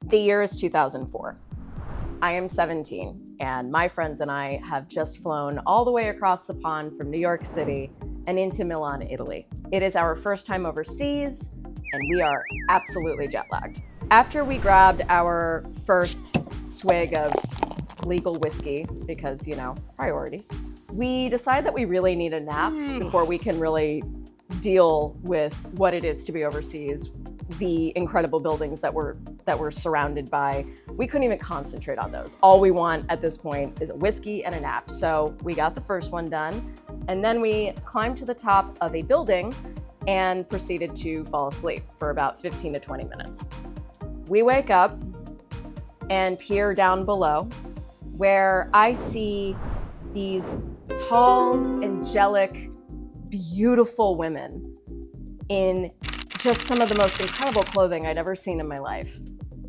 The year is 2004. I am 17, and my friends and I have just flown all the way across the pond from New York City and into Milan, Italy. It is our first time overseas, and we are absolutely jet lagged. After we grabbed our first swig of legal whiskey, because, priorities, we decide that we really need a nap before we can really deal with what it is to be overseas, the incredible buildings that we're surrounded by. We couldn't even concentrate on those. All we want at this point is a whiskey and a nap. So we got the first one done, and then we climbed to the top of a building and proceeded to fall asleep for about 15 to 20 minutes. We wake up and peer down below, where I see these tall, angelic, beautiful women in just some of the most incredible clothing I'd ever seen in my life.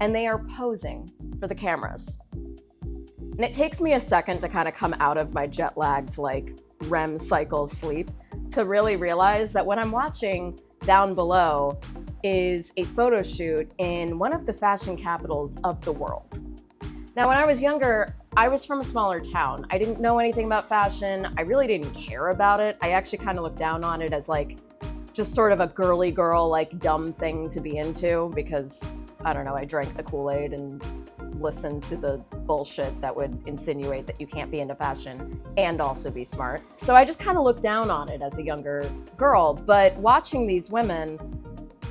And they are posing for the cameras. And it takes me a second to kind of come out of my jet-lagged, REM cycle sleep to really realize that what I'm watching down below is a photo shoot in one of the fashion capitals of the world. Now, when I was younger, I was from a smaller town. I didn't know anything about fashion. I really didn't care about it. I actually kind of looked down on it as just sort of a girly girl, dumb thing to be into because, I don't know, I drank the Kool-Aid and listened to the bullshit that would insinuate that you can't be into fashion and also be smart. So I just kind of looked down on it as a younger girl. But watching these women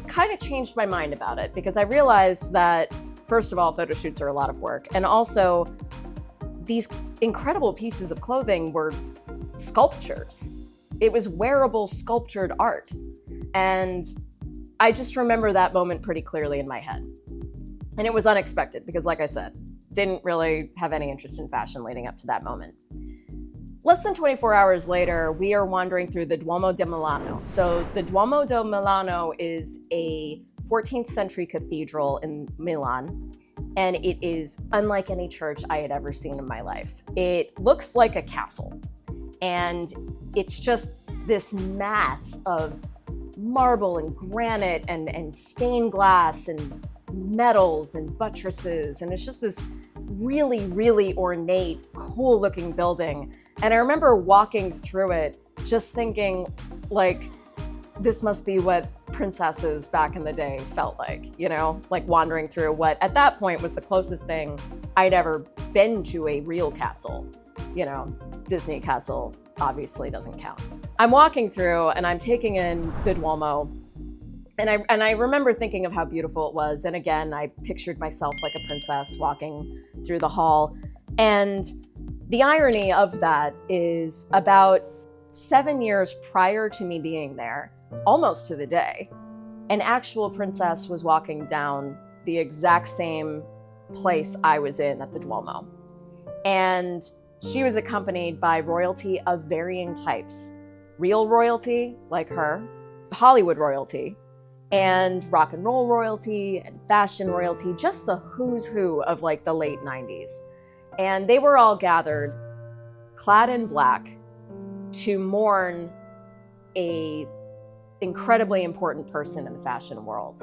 kind of changed my mind about it because I realized that, first of all, photo shoots are a lot of work. And also, these incredible pieces of clothing were sculptures. It was wearable, sculptured art. And I just remember that moment pretty clearly in my head. And it was unexpected because, like I said, didn't really have any interest in fashion leading up to that moment. Less than 24 hours later, we are wandering through the Duomo di Milano. So the Duomo di Milano is a 14th century cathedral in Milan, and it is unlike any church I had ever seen in my life. It looks like a castle, and it's just this mass of marble and granite and stained glass and metals and buttresses, and it's just this really, really ornate, cool looking building. And I remember walking through it just thinking, this must be what princesses back in the day felt like, wandering through what at that point was the closest thing I'd ever been to a real castle. Disney castle obviously doesn't count. I'm walking through and I'm taking in the Duomo, and I remember thinking of how beautiful it was. And again, I pictured myself like a princess walking through the hall. And the irony of that is about 7 years prior to me being there, almost to the day, an actual princess was walking down the exact same place I was in at the Duomo. And she was accompanied by royalty of varying types. Real royalty, like her, Hollywood royalty, and rock and roll royalty, and fashion royalty, just the who's who of the late 90s. And they were all gathered, clad in black, to mourn a incredibly important person in the fashion world.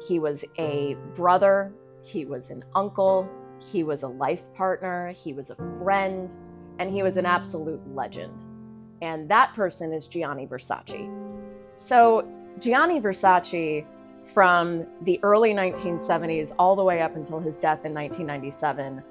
He was a brother, he was an uncle, he was a life partner, he was a friend, and he was an absolute legend. And that person is Gianni Versace. So Gianni Versace, from the early 1970s all the way up until his death in 1997,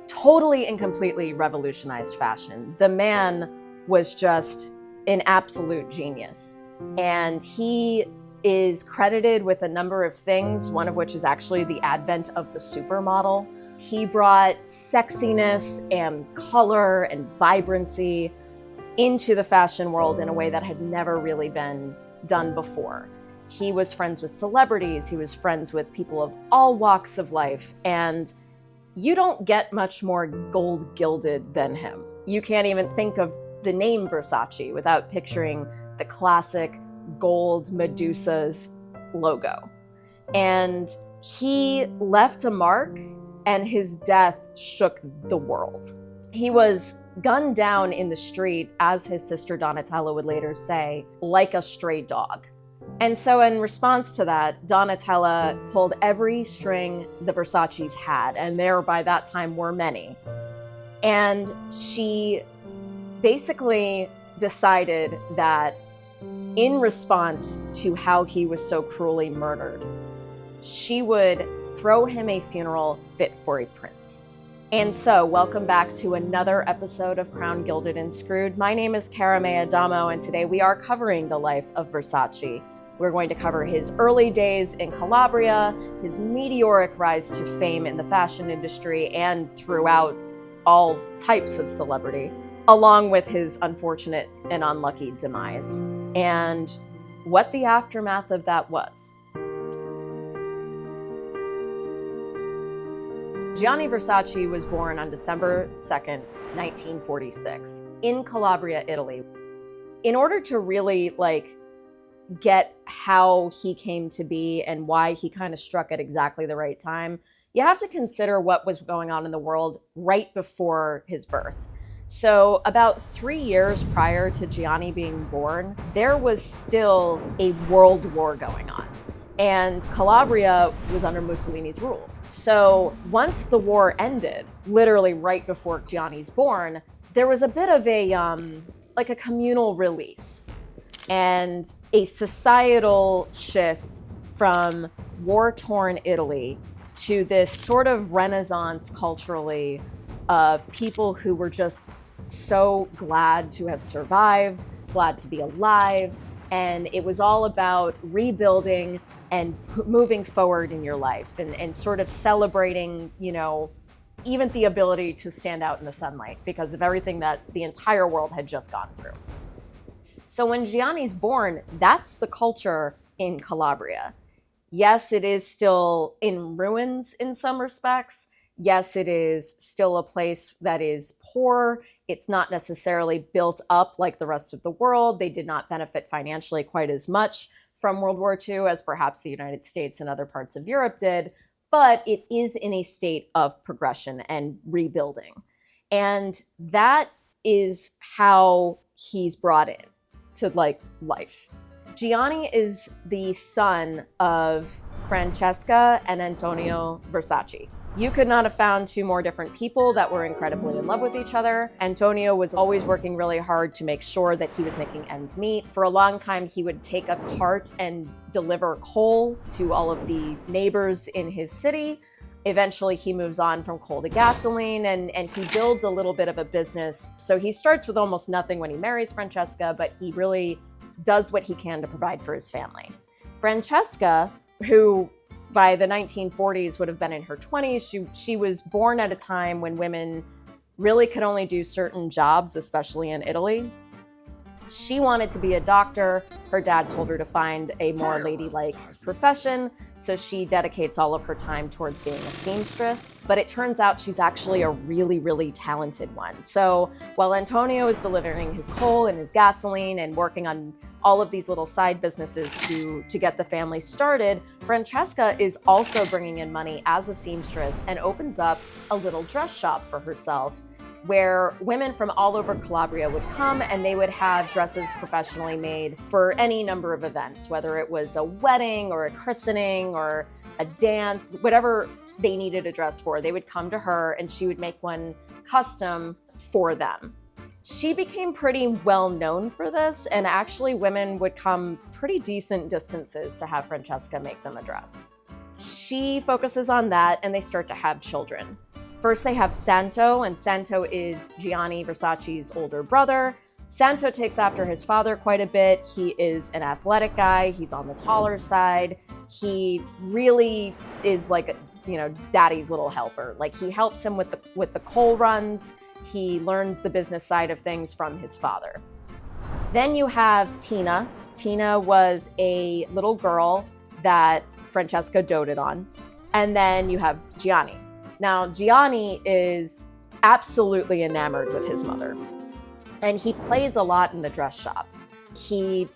totally and completely revolutionized fashion. The man was just an absolute genius. And he is credited with a number of things, one of which is actually the advent of the supermodel. He brought sexiness and color and vibrancy into the fashion world in a way that had never really been done before. He was friends with celebrities, he was friends with people of all walks of life, and you don't get much more gold-gilded than him. You can't even think of the name Versace without picturing the classic gold Medusa's logo. And he left a mark, and his death shook the world. He was gunned down in the street, as his sister Donatella would later say, like a stray dog. And so in response to that, Donatella pulled every string the Versaces had, and there by that time were many. And she basically decided that in response to how he was so cruelly murdered, she would throw him a funeral fit for a prince. And so, welcome back to another episode of Crown Gilded and Screwed. My name is Cara May Adamo, and today we are covering the life of Versace. We're going to cover his early days in Calabria, his meteoric rise to fame in the fashion industry and throughout all types of celebrity, along with his unfortunate and unlucky demise, and what the aftermath of that was. Gianni Versace was born on December 2nd, 1946, in Calabria, Italy. In order to really get how he came to be and why he kind of struck at exactly the right time, you have to consider what was going on in the world right before his birth. So about 3 years prior to Gianni being born, there was still a world war going on. And Calabria was under Mussolini's rule. So once the war ended, literally right before Gianni's born, there was a bit of a communal release and a societal shift from war-torn Italy to this sort of renaissance culturally of people who were just so glad to have survived, glad to be alive, and it was all about rebuilding and moving forward in your life and sort of celebrating, even the ability to stand out in the sunlight because of everything that the entire world had just gone through. So when Gianni's born, that's the culture in Calabria. Yes, it is still in ruins in some respects. Yes, it is still a place that is poor. It's not necessarily built up like the rest of the world. They did not benefit financially quite as much from World War II as perhaps the United States and other parts of Europe did, but it is in a state of progression and rebuilding. And that is how he's brought in to life. Gianni is the son of Francesca and Antonio Versace. You could not have found two more different people that were incredibly in love with each other. Antonio was always working really hard to make sure that he was making ends meet. For a long time, he would take a cart and deliver coal to all of the neighbors in his city. Eventually, he moves on from coal to gasoline, and he builds a little bit of a business. So he starts with almost nothing when he marries Francesca, but he really does what he can to provide for his family. Francesca, who by the 1940s would have been in her 20s. She was born at a time when women really could only do certain jobs, especially in Italy. She wanted to be a doctor. Her dad told her to find a more ladylike profession, so she dedicates all of her time towards being a seamstress. But it turns out she's actually a really, really talented one. So while Antonio is delivering his coal and his gasoline and working on all of these little side businesses to get the family started, Francesca is also bringing in money as a seamstress and opens up a little dress shop for herself where women from all over Calabria would come and they would have dresses professionally made for any number of events, whether it was a wedding or a christening or a dance, whatever they needed a dress for, they would come to her and she would make one custom for them. She became pretty well known for this, and actually women would come pretty decent distances to have Francesca make them a dress. She focuses on that and they start to have children. First they have Santo, and Santo is Gianni Versace's older brother. Santo takes after his father quite a bit. He is an athletic guy. He's on the taller side. He really is daddy's little helper. He helps him with the coal runs. He learns the business side of things from his father. Then you have Tina. Tina was a little girl that Francesca doted on. And then you have Gianni. Now, Gianni is absolutely enamored with his mother, and he plays a lot in the dress shop. He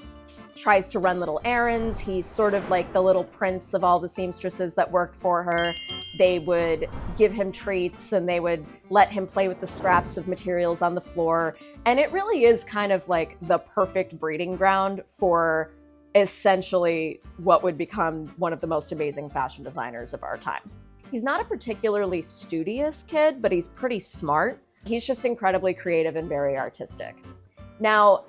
tries to run little errands. He's sort of like the little prince of all the seamstresses that worked for her. They would give him treats and they would let him play with the scraps of materials on the floor. And it really is kind of like the perfect breeding ground for essentially what would become one of the most amazing fashion designers of our time. He's not a particularly studious kid, but he's pretty smart. He's just incredibly creative and very artistic. Now,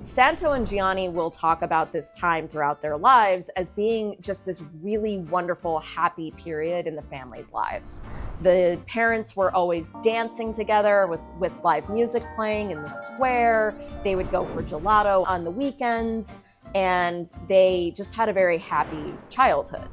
Santo and Gianni will talk about this time throughout their lives as being just this really wonderful, happy period in the family's lives. The parents were always dancing together with live music playing in the square. They would go for gelato on the weekends, and they just had a very happy childhood.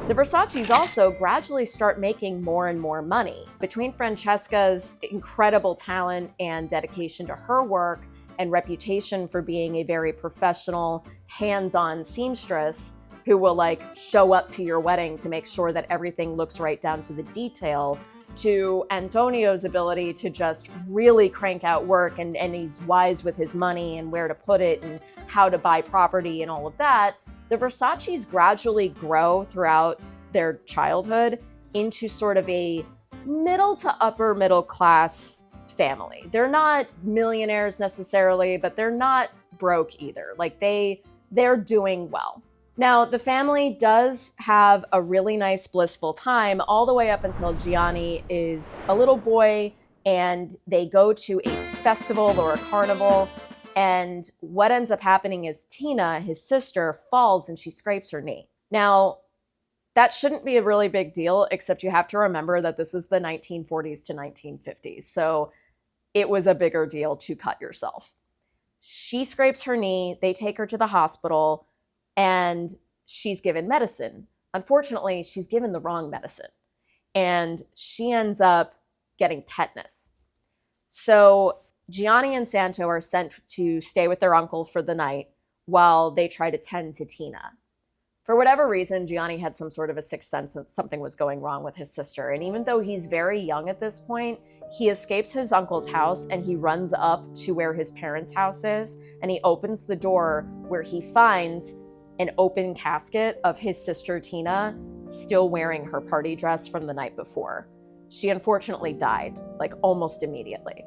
The Versaces also gradually start making more and more money. Between Francesca's incredible talent and dedication to her work and reputation for being a very professional, hands-on seamstress who will like show up to your wedding to make sure that everything looks right down to the detail, to Antonio's ability to just really crank out work and he's wise with his money and where to put it and how to buy property and all of that, the Versaces gradually grow throughout their childhood into sort of a middle to upper middle class family. They're not millionaires necessarily, but they're not broke either. Like they're doing well. Now, the family does have a really nice, blissful time all the way up until Gianni is a little boy and they go to a festival or a carnival. And what ends up happening is Tina, his sister, falls and she scrapes her knee. Now, that shouldn't be a really big deal, except you have to remember that this is the 1940s to 1950s. So it was a bigger deal to cut yourself. She scrapes her knee, they take her to the hospital, and she's given medicine. Unfortunately, she's given the wrong medicine, and she ends up getting tetanus. So Gianni and Santo are sent to stay with their uncle for the night while they try to tend to Tina. For whatever reason, Gianni had some sort of a sixth sense that something was going wrong with his sister. And even though he's very young at this point, he escapes his uncle's house and he runs up to where his parents' house is. And he opens the door where he finds an open casket of his sister Tina still wearing her party dress from the night before. She unfortunately died, like almost immediately.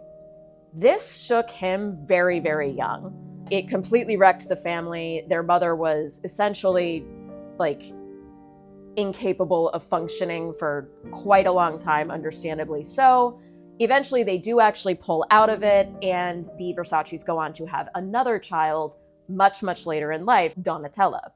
This shook him very, very young. It completely wrecked the family. Their mother was essentially like incapable of functioning for quite a long time, understandably so. Eventually, they do actually pull out of it, and the Versaces go on to have another child much, much later in life, Donatella.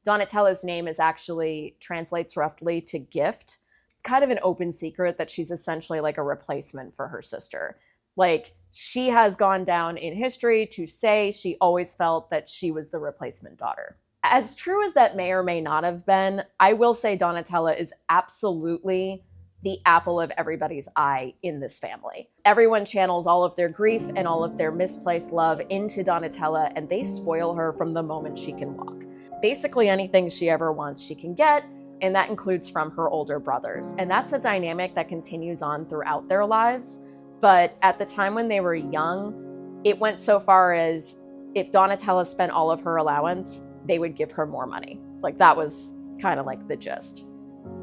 Donatella's name is actually translates roughly to gift. It's kind of an open secret that she's essentially like a replacement for her sister. Like, she has gone down in history to say she always felt that she was the replacement daughter. As true as that may or may not have been, I will say Donatella is absolutely the apple of everybody's eye in this family. Everyone channels all of their grief and all of their misplaced love into Donatella, and they spoil her from the moment she can walk. Basically anything she ever wants, she can get, and that includes from her older brothers. And that's a dynamic that continues on throughout their lives. But at the time when they were young, it went so far as if Donatella spent all of her allowance, they would give her more money. Like, that was kind of like the gist.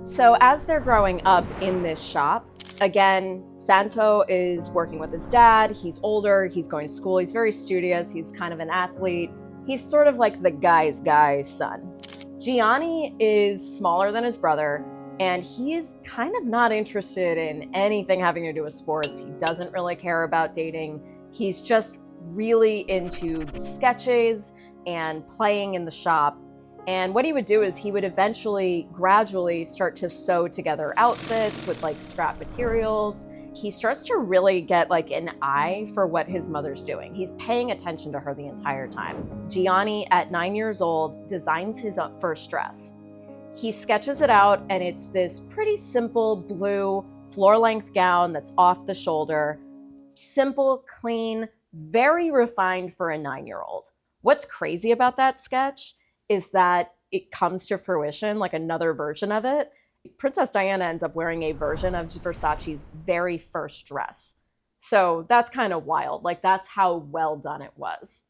So as they're growing up in this shop, again, Santo is working with his dad. He's older, he's going to school, he's very studious, he's kind of an athlete. He's sort of like the guy's son. Gianni is smaller than his brother, and he's kind of not interested in anything having to do with sports. He doesn't really care about dating. He's just really into sketches and playing in the shop. And what he would do is he would eventually gradually start to sew together outfits with like scrap materials. He starts to really get like an eye for what his mother's doing. He's paying attention to her the entire time. Gianni, at 9 years old, designs his first dress. He sketches it out, and it's this pretty simple blue floor-length gown that's off the shoulder. Simple, clean, very refined for a 9-year-old. What's crazy about that sketch is that it comes to fruition, like another version of it. Princess Diana ends up wearing a version of Versace's very first dress. So that's kind of wild. Like, that's how well done it was.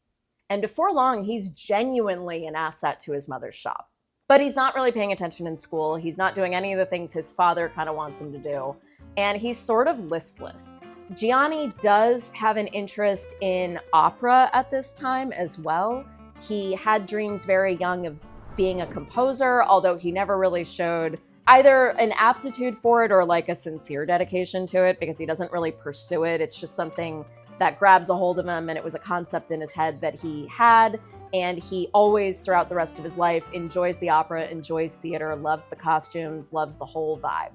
And before long, he's genuinely an asset to his mother's shop. But he's not really paying attention in school. He's not doing any of the things his father kind of wants him to do. And he's sort of listless. Gianni does have an interest in opera at this time as well. He had dreams very young of being a composer, although he never really showed either an aptitude for it or like a sincere dedication to it, because he doesn't really pursue it. It's just something that grabs a hold of him, and it was a concept in his head that he had. And he always, throughout the rest of his life, enjoys the opera, enjoys theater, loves the costumes, loves the whole vibe.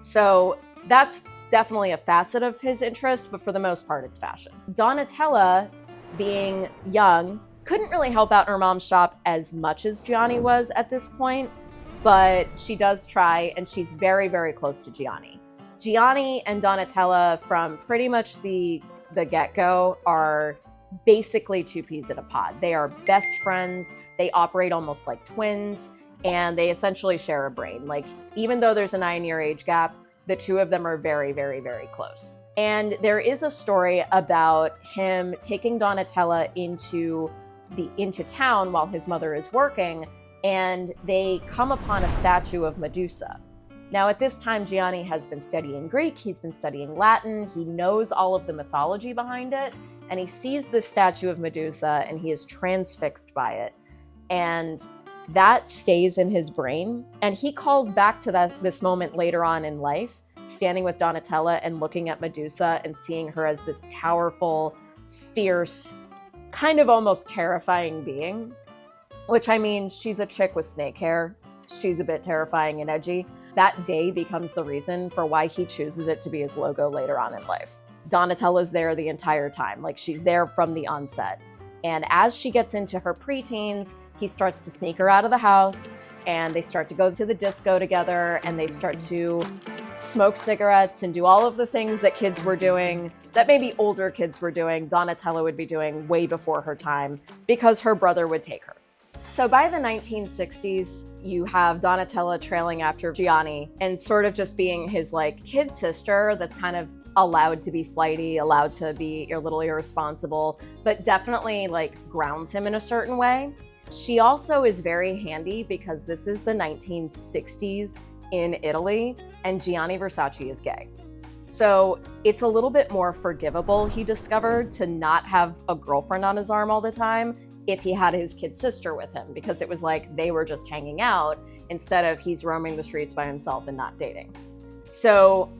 So that's definitely a facet of his interest, but for the most part, it's fashion. Donatella, being young, couldn't really help out in her mom's shop as much as Gianni was at this point, but she does try, and she's very, very close to Gianni. Gianni and Donatella, from pretty much the get-go, are basically two peas in a pod. They are best friends. They operate almost like twins, and they essentially share a brain. Like, even though there's a 9-year age gap, the two of them are very, very, very close. And there is a story about him taking Donatella into town while his mother is working, and they come upon a statue of Medusa. Now, at this time, Gianni has been studying Greek, he's been studying Latin, he knows all of the mythology behind it, and he sees this statue of Medusa and he is transfixed by it. And that stays in his brain, and he calls back to this moment later on in life, standing with Donatella and looking at Medusa and seeing her as this powerful, fierce, kind of almost terrifying being. Which, I mean, she's a chick with snake hair. She's a bit terrifying and edgy. That day becomes the reason for why he chooses it to be his logo later on in life. Donatella's there the entire time. Like, she's there from the onset. And as she gets into her preteens, he starts to sneak her out of the house, and they start to go to the disco together, and they start to smoke cigarettes and do all of the things that kids were doing, that maybe older kids were doing, Donatella would be doing way before her time, because her brother would take her. So by the 1960s, you have Donatella trailing after Gianni and sort of just being his like kid sister that's kind of allowed to be flighty, allowed to be a little irresponsible, but definitely like grounds him in a certain way. She also is very handy because this is the 1960s in Italy, and Gianni Versace is gay. So it's a little bit more forgivable, he discovered, to not have a girlfriend on his arm all the time if he had his kid sister with him, because it was like they were just hanging out instead of he's roaming the streets by himself and not dating. So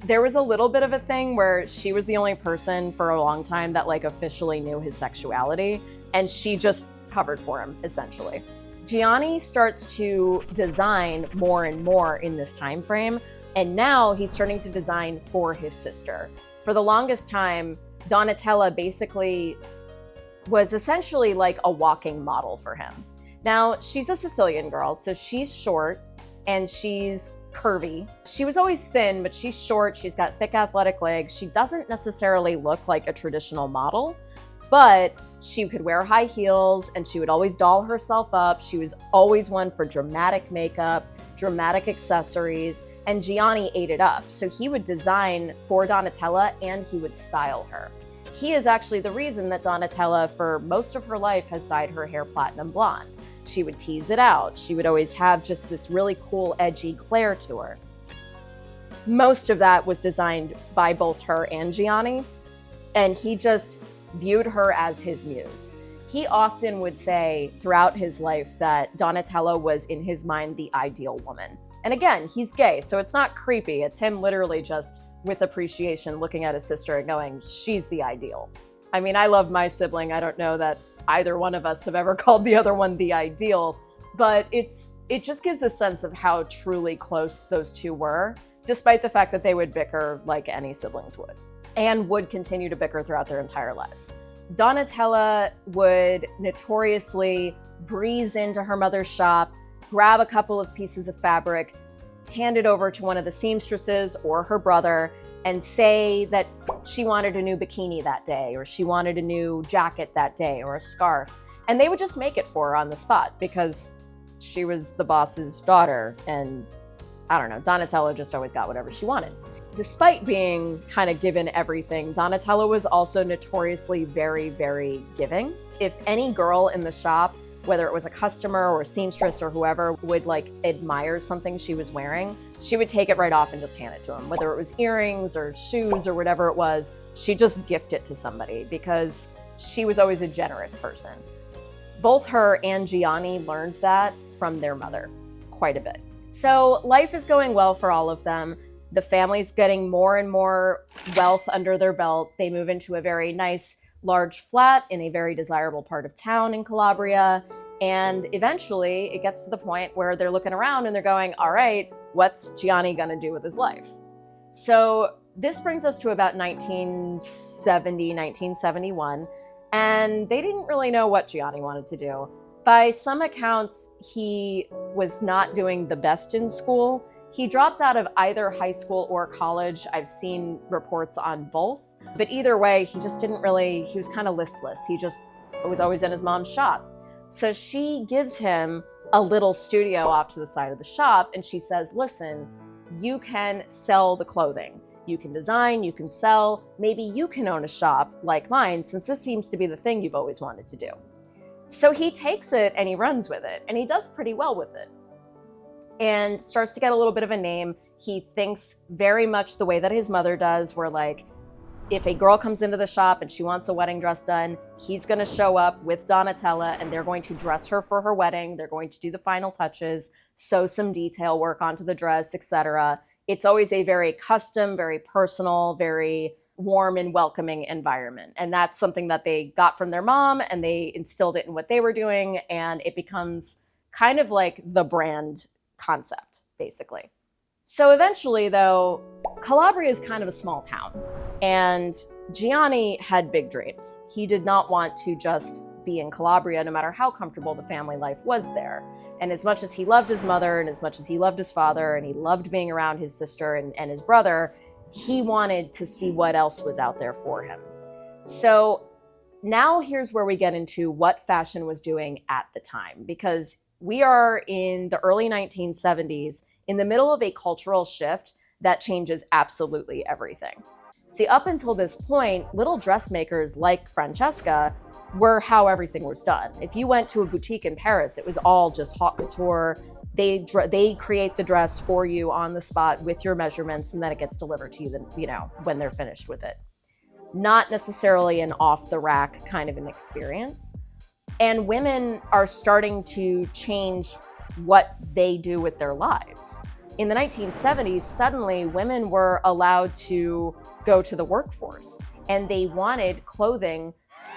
there was a little bit of a thing where she was the only person for a long time that like officially knew his sexuality, and she just covered for him, essentially. Gianni starts to design more and more in this time frame, and now he's starting to design for his sister. For the longest time, Donatella basically was essentially like a walking model for him. Now, she's a Sicilian girl, so she's short and she's curvy. She was always thin, but she's short, she's got thick athletic legs. She doesn't necessarily look like a traditional model, but she could wear high heels and she would always doll herself up. She was always one for dramatic makeup, dramatic accessories, and Gianni ate it up. So he would design for Donatella and he would style her. He is actually the reason that Donatella, for most of her life, has dyed her hair platinum blonde. She would tease it out. She would always have just this really cool, edgy flair to her. Most of that was designed by both her and Gianni, and he just viewed her as his muse. He often would say throughout his life that Donatella was, in his mind, the ideal woman. And again, he's gay, so it's not creepy. It's him literally just with appreciation looking at his sister and going, she's the ideal. I mean, I love my sibling. I don't know that either one of us have ever called the other one the ideal, but it just gives a sense of how truly close those two were, despite the fact that they would bicker like any siblings would, and would continue to bicker throughout their entire lives. Donatella would notoriously breeze into her mother's shop, grab a couple of pieces of fabric, hand it over to one of the seamstresses or her brother, and say that she wanted a new bikini that day, or she wanted a new jacket that day, or a scarf. And they would just make it for her on the spot because she was the boss's daughter. And I don't know, Donatella just always got whatever she wanted. Despite being kind of given everything, Donatella was also notoriously very, very giving. If any girl in the shop, whether it was a customer or a seamstress or whoever, would like admire something she was wearing, she would take it right off and just hand it to him. Whether it was earrings or shoes or whatever it was, she'd just gift it to somebody because she was always a generous person. Both her and Gianni learned that from their mother quite a bit. So life is going well for all of them. The family's getting more and more wealth under their belt. They move into a very nice, large flat in a very desirable part of town in Calabria. And eventually it gets to the point where they're looking around and they're going, all right, what's Gianni gonna do with his life? So this brings us to about 1970, 1971, and they didn't really know what Gianni wanted to do. By some accounts, he was not doing the best in school. He dropped out of either high school or college. I've seen reports on both, but either way, he just didn't really, he was kind of listless. He just was always in his mom's shop. So she gives him a little studio off to the side of the shop, and she says, listen, you can sell the clothing. You can design, you can sell, maybe you can own a shop like mine, since this seems to be the thing you've always wanted to do. So he takes it and he runs with it, and he does pretty well with it and starts to get a little bit of a name. He thinks very much the way that his mother does, where like, if a girl comes into the shop and she wants a wedding dress done, he's gonna show up with Donatella and they're going to dress her for her wedding. They're going to do the final touches, sew some detail work onto the dress, etc. It's always a very custom, very personal, very warm and welcoming environment. And that's something that they got from their mom, and they instilled it in what they were doing. And it becomes kind of like the brand concept, basically. So eventually, though, Calabria is kind of a small town, and Gianni had big dreams. He did not want to just be in Calabria, no matter how comfortable the family life was there. And as much as he loved his mother, and as much as he loved his father, and he loved being around his sister and his brother, he wanted to see what else was out there for him. So now here's where we get into what fashion was doing at the time, because we are in the early 1970s, in the middle of a cultural shift that changes absolutely everything. See, up until this point, little dressmakers like Francesca were how everything was done. If you went to a boutique in Paris, it was all just haute couture. They create the dress for you on the spot with your measurements, and then it gets delivered to you, when they're finished with it. Not necessarily an off-the-rack kind of an experience. And women are starting to change what they do with their lives. In the 1970s, suddenly women were allowed to go to the workforce, and they wanted clothing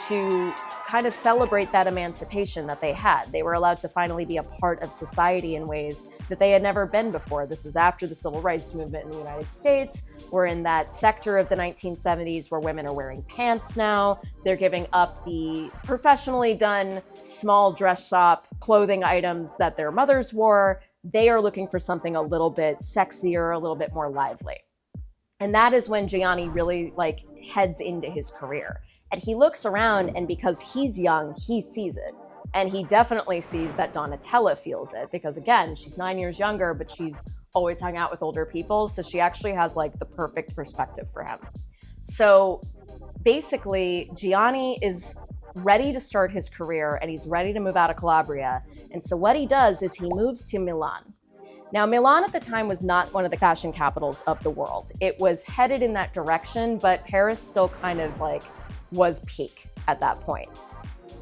to kind of celebrate that emancipation that they had. They were allowed to finally be a part of society in ways that they had never been before. This is after the civil rights movement in the United States. We're in that sector of the 1970s where women are wearing pants now. They're giving up the professionally done small dress shop clothing items that their mothers wore. They are looking for something a little bit sexier, a little bit more lively. And that is when Gianni really heads into his career. And he looks around, and because he's young, he sees it. And he definitely sees that Donatella feels it, because again, she's 9 years younger, but she's always hung out with older people. So she actually has the perfect perspective for him. So basically, Gianni is ready to start his career, and he's ready to move out of Calabria. And so what he does is he moves to Milan. Now, Milan at the time was not one of the fashion capitals of the world. It was headed in that direction, but Paris still kind of was peak at that point.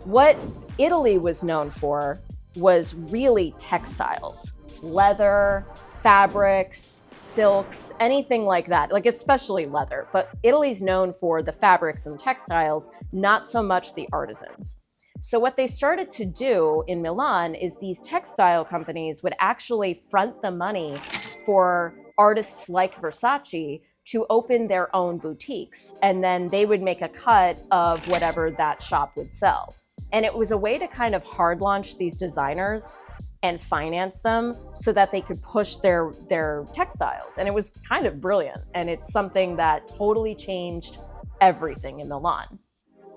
What Italy was known for was really textiles, leather, fabrics, silks, anything like that, especially leather. But Italy's known for the fabrics and textiles, not so much the artisans. So what they started to do in Milan is these textile companies would actually front the money for artists like Versace to open their own boutiques, and then they would make a cut of whatever that shop would sell. And it was a way to kind of hard launch these designers and finance them so that they could push their textiles. And it was kind of brilliant. And it's something that totally changed everything in Milan.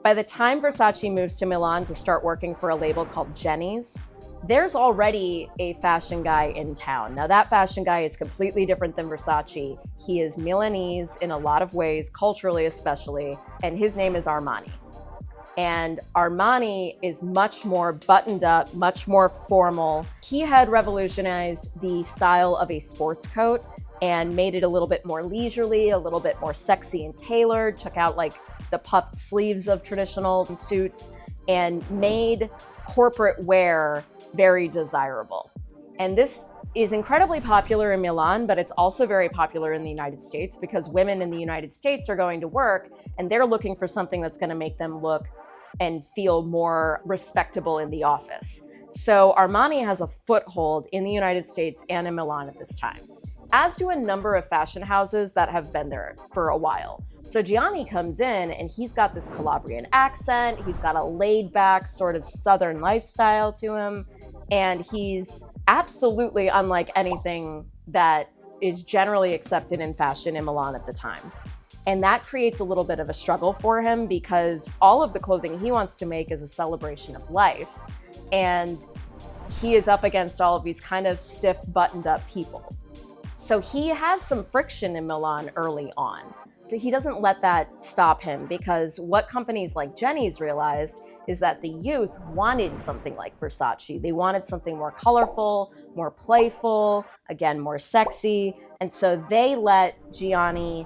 By the time Versace moves to Milan to start working for a label called Jenny's, there's already a fashion guy in town. Now that fashion guy is completely different than Versace. He is Milanese in a lot of ways, culturally especially, and his name is Armani. And Armani is much more buttoned up, much more formal. He had revolutionized the style of a sports coat and made it a little bit more leisurely, a little bit more sexy and tailored, took out the puffed sleeves of traditional suits, and made corporate wear very desirable. And this is incredibly popular in Milan, but it's also very popular in the United States because women in the United States are going to work and they're looking for something that's going to make them look and feel more respectable in the office. So Armani has a foothold in the United States and in Milan at this time, as do a number of fashion houses that have been there for a while. So Gianni comes in and he's got this Calabrian accent, he's got a laid back sort of Southern lifestyle to him, and he's absolutely unlike anything that is generally accepted in fashion in Milan at the time. And that creates a little bit of a struggle for him because all of the clothing he wants to make is a celebration of life. And he is up against all of these kind of stiff, buttoned up people. So he has some friction in Milan early on. He doesn't let that stop him because what companies like Jenny's realized is that the youth wanted something like Versace. They wanted something more colorful, more playful, again, more sexy. And so they let Gianni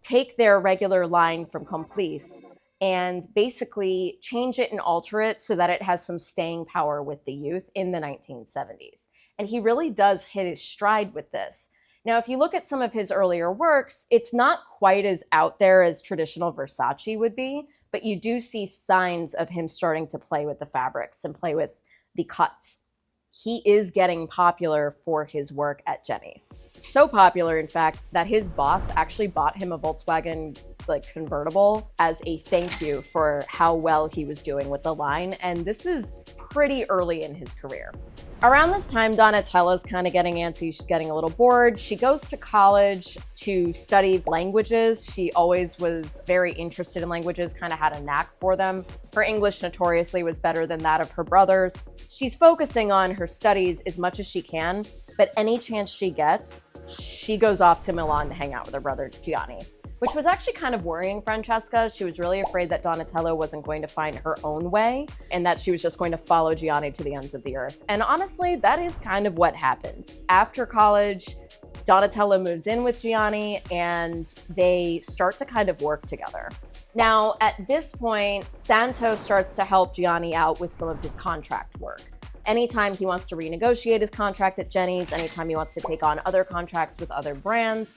take their regular line from Complice and basically change it and alter it so that it has some staying power with the youth in the 1970s. And he really does hit his stride with this. Now, if you look at some of his earlier works, it's not quite as out there as traditional Versace would be, but you do see signs of him starting to play with the fabrics and play with the cuts. He is getting popular for his work at Jenny's. So popular, in fact, that his boss actually bought him a Volkswagen convertible as a thank you for how well he was doing with the line. And this is pretty early in his career. Around this time, Donatella's kind of getting antsy. She's getting a little bored. She goes to college to study languages. She always was very interested in languages, kind of had a knack for them. Her English notoriously was better than that of her brothers. She's focusing on her studies as much as she can, but any chance she gets, she goes off to Milan to hang out with her brother Gianni, which was actually kind of worrying Francesca. She was really afraid that Donatella wasn't going to find her own way and that she was just going to follow Gianni to the ends of the earth. And honestly, that is kind of what happened. After college, Donatella moves in with Gianni and they start to kind of work together. Now, at this point, Santo starts to help Gianni out with some of his contract work. Anytime he wants to renegotiate his contract at Jenny's, anytime he wants to take on other contracts with other brands,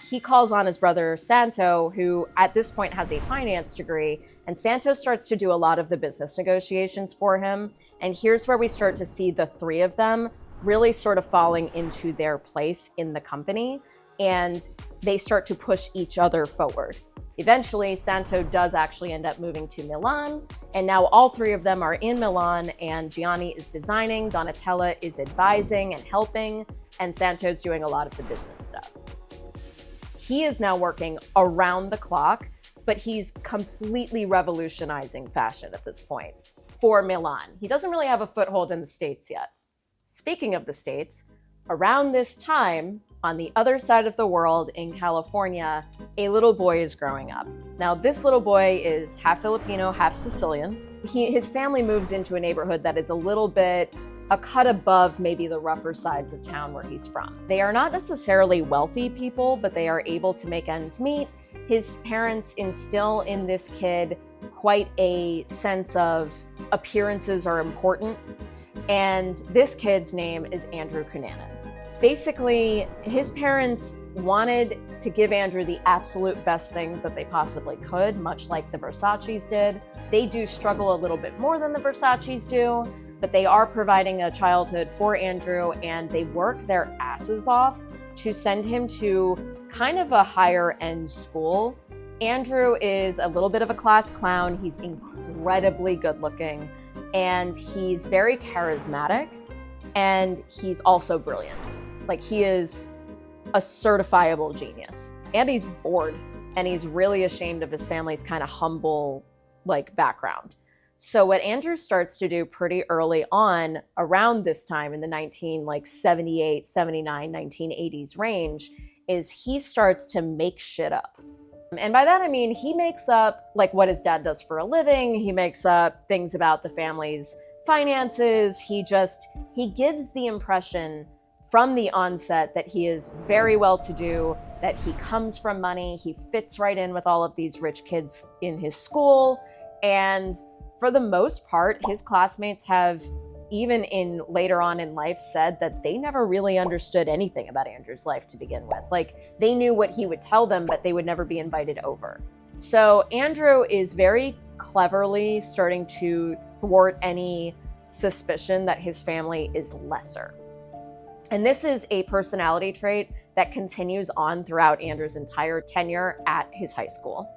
he calls on his brother Santo, who at this point has a finance degree, and Santo starts to do a lot of the business negotiations for him. And here's where we start to see the three of them really sort of falling into their place in the company, and they start to push each other forward. Eventually, Santo does actually end up moving to Milan, and now all three of them are in Milan, and Gianni is designing, Donatella is advising and helping, and Santo's doing a lot of the business stuff. He is now working around the clock, but he's completely revolutionizing fashion at this point for Milan. He doesn't really have a foothold in the States yet. Speaking of the States, around this time, on the other side of the world in California, a little boy is growing up. Now, this little boy is half Filipino, half Sicilian. His family moves into a neighborhood that is a little bit a cut above maybe the rougher sides of town where he's from. They are not necessarily wealthy people, but they are able to make ends meet. His parents instill in this kid quite a sense of appearances are important. And this kid's name is Andrew Cunanan. Basically, his parents wanted to give Andrew the absolute best things that they possibly could, much like the Versaces did. They do struggle a little bit more than the Versaces do, but they are providing a childhood for Andrew, and they work their asses off to send him to kind of a higher end school. Andrew is a little bit of a class clown. He's incredibly good looking, and he's very charismatic, and he's also brilliant. Like, he is a certifiable genius, and he's bored, and he's really ashamed of his family's kind of humble background. So what Andrew starts to do pretty early on, around this time in the 78, 79, 1980s range, is he starts to make shit up. And by that I mean he makes up what his dad does for a living. He makes up things about the family's finances. He gives the impression from the onset that he is very well-to-do, that he comes from money, he fits right in with all of these rich kids in his school, and For the most part, his classmates have, even in later on in life, said that they never really understood anything about Andrew's life to begin with. Like, they knew what he would tell them, but they would never be invited over. So Andrew is very cleverly starting to thwart any suspicion that his family is lesser. And this is a personality trait that continues on throughout Andrew's entire tenure at his high school.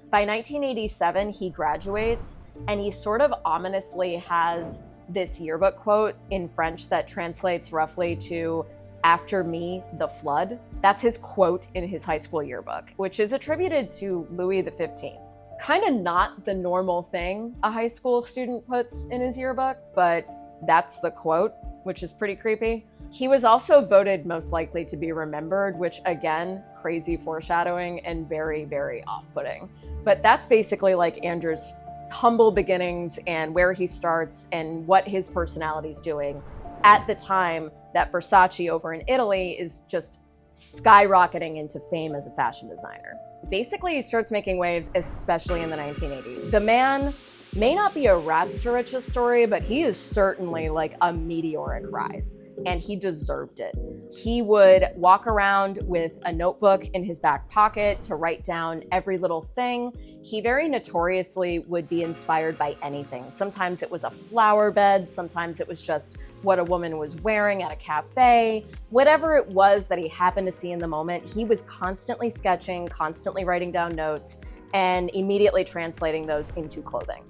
By 1987, he graduates, and he sort of ominously has this yearbook quote in French that translates roughly to, "After me, the flood." That's his quote in his high school yearbook, which is attributed to Louis XV. Kind of not the normal thing a high school student puts in his yearbook, but that's the quote, which is pretty creepy. He was also voted most likely to be remembered, which again, crazy foreshadowing and very, very off-putting. But that's basically like Andrew's humble beginnings and where he starts and what his personality's doing at the time that Versace over in Italy is just skyrocketing into fame as a fashion designer. Basically, he starts making waves, especially in the 1980s. The man may not be a rags to riches story, but he is certainly like a meteoric rise, and he deserved it. He would walk around with a notebook in his back pocket to write down every little thing. He very notoriously would be inspired by anything. Sometimes it was a flower bed, sometimes it was just what a woman was wearing at a cafe. Whatever it was that he happened to see in the moment, he was constantly sketching, constantly writing down notes, and immediately translating those into clothing.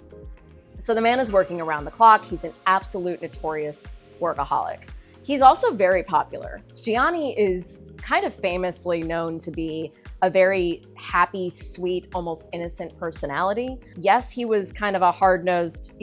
So the man is working around the clock. He's an absolute notorious workaholic. He's also very popular. Gianni is kind of famously known to be a very happy, sweet, almost innocent personality. Yes, he was kind of a hard-nosed,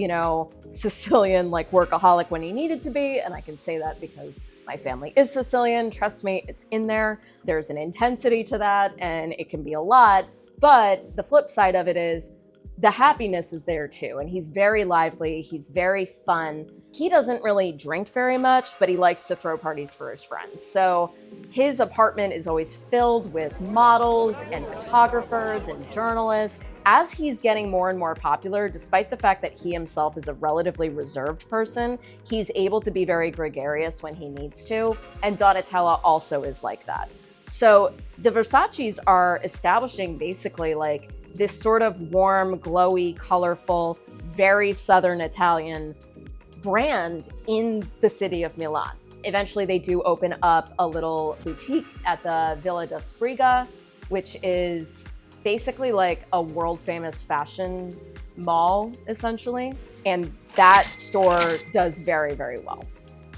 Sicilian like workaholic when he needed to be, and I can say that because my family is Sicilian. Trust me, it's in there. There's an intensity to that, and it can be a lot. But the flip side of it is the happiness is there too, and he's very lively, he's very fun. He doesn't really drink very much, but he likes to throw parties for his friends. So his apartment is always filled with models and photographers and journalists. As he's getting more and more popular, despite the fact that he himself is a relatively reserved person, he's able to be very gregarious when he needs to, and Donatella also is like that. So the Versaces are establishing basically like this sort of warm, glowy, colorful, very Southern Italian brand in the city of Milan. Eventually, they do open up a little boutique at the Villa da Sbriga, which is basically like a world-famous fashion mall, essentially. And that store does very, very well.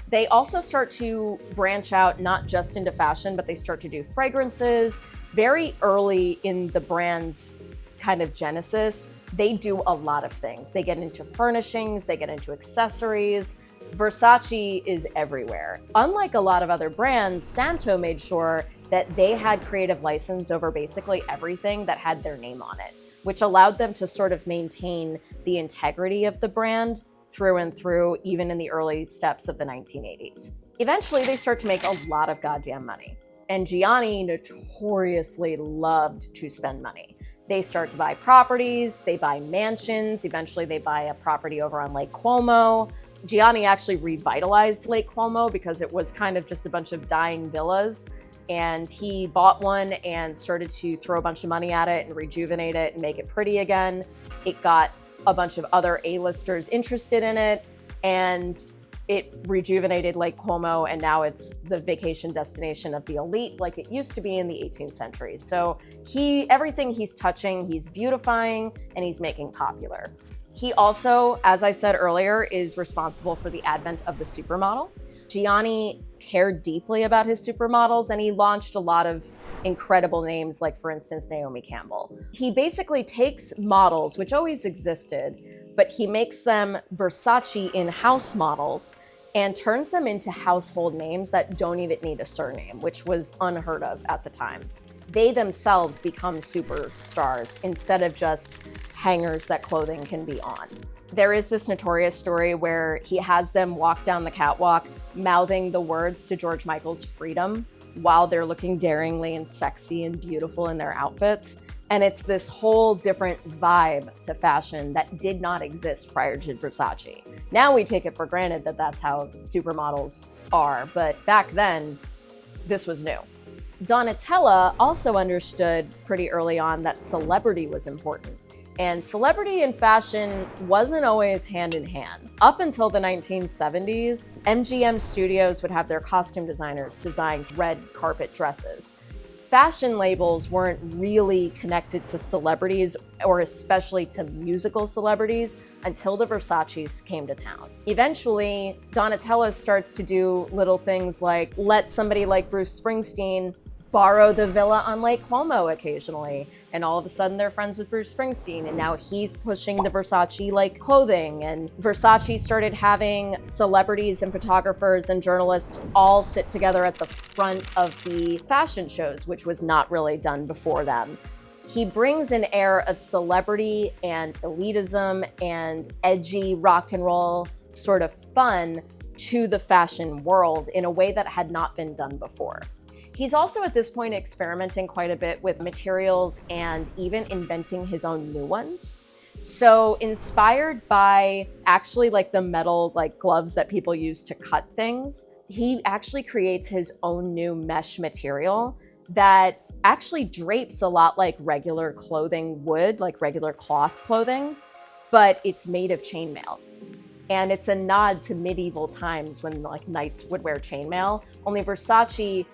They also start to branch out not just into fashion, but they start to do fragrances. Very early in the brand's kind of genesis, they do a lot of things. They get into furnishings, they get into accessories. Versace is everywhere. Unlike a lot of other brands, Santo made sure that they had creative license over basically everything that had their name on it, which allowed them to sort of maintain the integrity of the brand through and through, even in the early steps of the 1980s. Eventually, they start to make a lot of goddamn money. And Gianni notoriously loved to spend money. They start to buy properties, they buy mansions, eventually they buy a property over on Lake Como. Gianni actually revitalized Lake Como because it was kind of just a bunch of dying villas, and he bought one and started to throw a bunch of money at it and rejuvenate it and make it pretty again. It got a bunch of other A-listers interested in it, and it rejuvenated Lake Como, and now it's the vacation destination of the elite like it used to be in the 18th century. So everything he's touching, he's beautifying and he's making popular. He also, as I said earlier, is responsible for the advent of the supermodel. Gianni cared deeply about his supermodels, and he launched a lot of incredible names, like for instance, Naomi Campbell. He basically takes models, which always existed, but he makes them Versace in-house models and turns them into household names that don't even need a surname, which was unheard of at the time. They themselves become superstars instead of just hangers that clothing can be on. There is this notorious story where he has them walk down the catwalk mouthing the words to George Michael's Freedom, while they're looking daringly and sexy and beautiful in their outfits. And it's this whole different vibe to fashion that did not exist prior to Versace. Now we take it for granted that that's how supermodels are, but back then, this was new. Donatella also understood pretty early on that celebrity was important. And celebrity and fashion wasn't always hand in hand. Up until the 1970s, MGM studios would have their costume designers design red carpet dresses. Fashion labels weren't really connected to celebrities, or especially to musical celebrities, until the Versaces came to town. Eventually, Donatella starts to do little things like let somebody like Bruce Springsteen borrow the villa on Lake Como occasionally, and all of a sudden they're friends with Bruce Springsteen, and now he's pushing the Versace-like clothing, and Versace started having celebrities and photographers and journalists all sit together at the front of the fashion shows, which was not really done before them. He brings an air of celebrity and elitism and edgy rock and roll sort of fun to the fashion world in a way that had not been done before. He's also at this point experimenting quite a bit with materials and even inventing his own new ones. So inspired by actually like the metal like gloves that people use to cut things, he actually creates his own new mesh material that actually drapes a lot like regular clothing would, like regular cloth clothing, but it's made of chainmail. And it's a nod to medieval times when like knights would wear chainmail, only Versace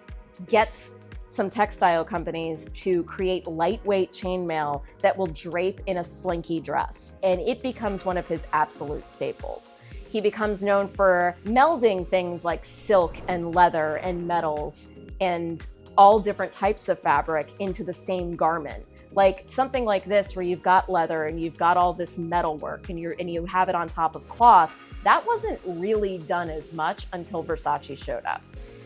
gets some textile companies to create lightweight chainmail that will drape in a slinky dress. And it becomes one of his absolute staples. He becomes known for melding things like silk and leather and metals and all different types of fabric into the same garment. Like something like this where you've got leather and you've got all this metal work and you have it on top of cloth. That wasn't really done as much until Versace showed up.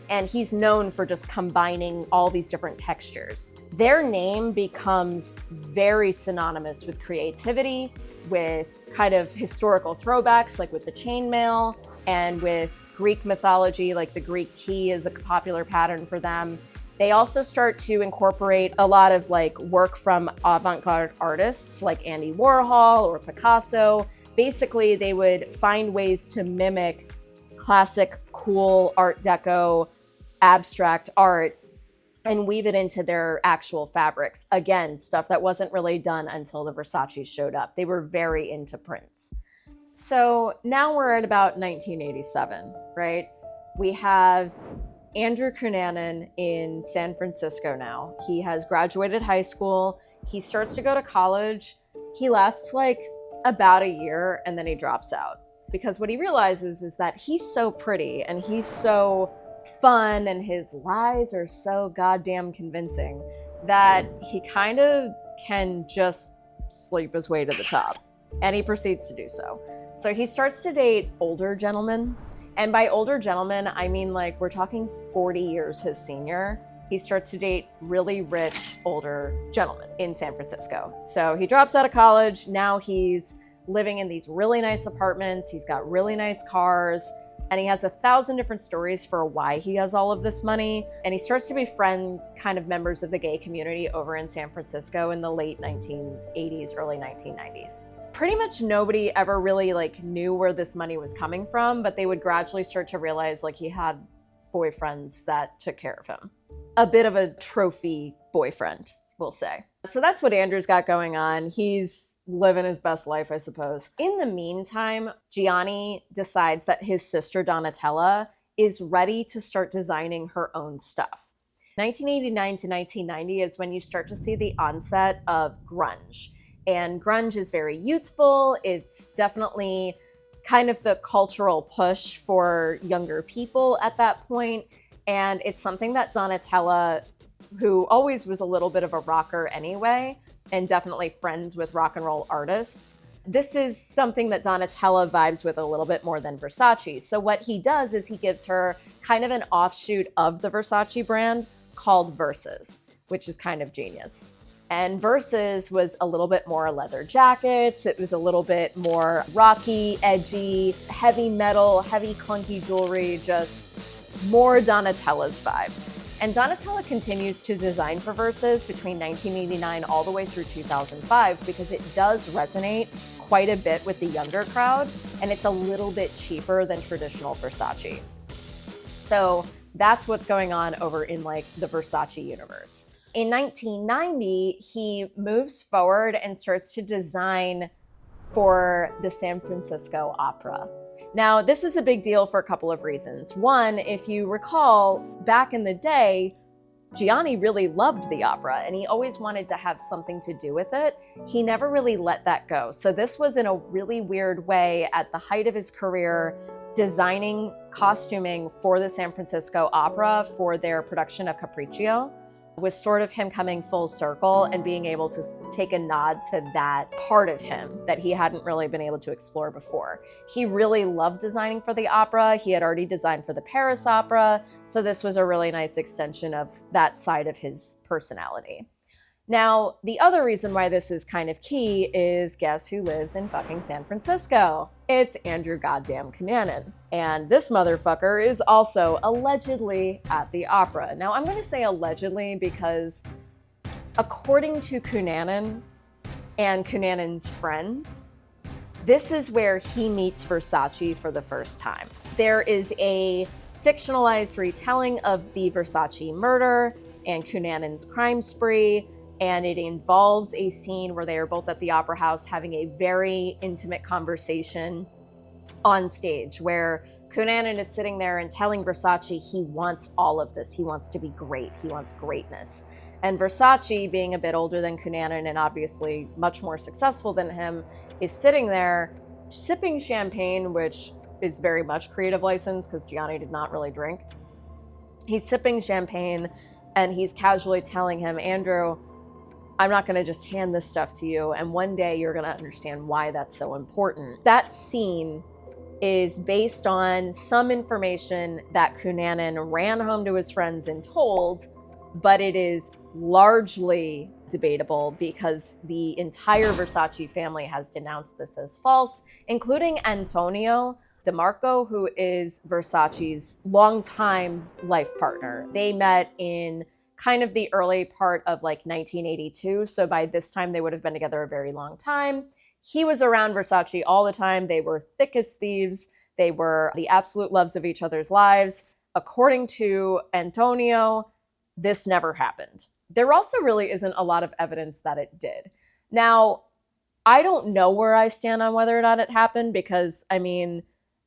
And he's known for just combining all these different textures. Their name becomes very synonymous with creativity, with kind of historical throwbacks, like with the chainmail, and with Greek mythology, like the Greek key is a popular pattern for them. They also start to incorporate a lot of like work from avant-garde artists like Andy Warhol or Picasso. Basically, they would find ways to mimic classic, cool Art Deco, abstract art and weave it into their actual fabrics. Again, stuff that wasn't really done until the Versace showed up. They were very into prints. So now we're at about 1987, right? We have Andrew Cunanan in San Francisco now. He has graduated high school. He starts to go to college. He lasts like about a year and then he drops out. Because what he realizes is that he's so pretty and he's so fun and his lies are so goddamn convincing that he kind of can just sleep his way to the top. And he proceeds to do so. So he starts to date older gentlemen. And by older gentlemen, I mean like we're talking 40 years his senior. He starts to date really rich older gentlemen in San Francisco. So he drops out of college. Now he's living in these really nice apartments. He's got really nice cars. And he has 1,000 different stories for why he has all of this money. And he starts to befriend kind of members of the gay community over in San Francisco in the late 1980s, early 1990s. Pretty much nobody ever really like knew where this money was coming from, but they would gradually start to realize like he had boyfriends that took care of him. A bit of a trophy boyfriend, we'll say. So that's what Andrew's got going on. He's living his best life, I suppose. In the meantime, Gianni decides that his sister Donatella is ready to start designing her own stuff. 1989 to 1990 is when you start to see the onset of grunge. And grunge is very youthful. It's definitely kind of the cultural push for younger people at that point. And it's something that Donatella, who always was a little bit of a rocker anyway, and definitely friends with rock and roll artists. This is something that Donatella vibes with a little bit more than Versace. So what he does is he gives her kind of an offshoot of the Versace brand called Versus, which is kind of genius. And Versus was a little bit more leather jackets. It was a little bit more rocky, edgy, heavy metal, heavy clunky jewelry, just more Donatella's vibe. And Donatella continues to design for Versace between 1989 all the way through 2005 because it does resonate quite a bit with the younger crowd, and it's a little bit cheaper than traditional Versace. So that's what's going on over in like the Versace universe. In 1990, he moves forward and starts to design for the San Francisco Opera. Now, this is a big deal for a couple of reasons. One, if you recall, back in the day, Gianni really loved the opera and he always wanted to have something to do with it. He never really let that go. So this was in a really weird way at the height of his career, designing costuming for the San Francisco Opera for their production of Capriccio. Was sort of him coming full circle and being able to take a nod to that part of him that he hadn't really been able to explore before. He really loved designing for the opera. He had already designed for the Paris Opera, so this was a really nice extension of that side of his personality. Now, the other reason why this is kind of key is guess who lives in fucking San Francisco? It's Andrew goddamn Cunanan. And this motherfucker is also allegedly at the opera. Now, I'm going to say allegedly because according to Cunanan and Cunanan's friends, this is where he meets Versace for the first time. There is a fictionalized retelling of the Versace murder and Cunanan's crime spree, and it involves a scene where they are both at the opera house having a very intimate conversation on stage where Cunanan is sitting there and telling Versace he wants all of this. He wants to be great. He wants greatness. And Versace, being a bit older than Cunanan and obviously much more successful than him, is sitting there sipping champagne, which is very much creative license because Gianni did not really drink. He's sipping champagne and he's casually telling him, Andrew, I'm not going to just hand this stuff to you, and one day you're going to understand why that's so important. That scene is based on some information that Cunanan ran home to his friends and told, but it is largely debatable because the entire Versace family has denounced this as false, including Antonio DeMarco, who is Versace's longtime life partner. They met in kind of the early part of like 1982. So by this time, they would have been together a very long time. He was around Versace all the time. They were thick as thieves. They were the absolute loves of each other's lives. According to Antonio, this never happened. There also really isn't a lot of evidence that it did. Now, I don't know where I stand on whether or not it happened because, I mean,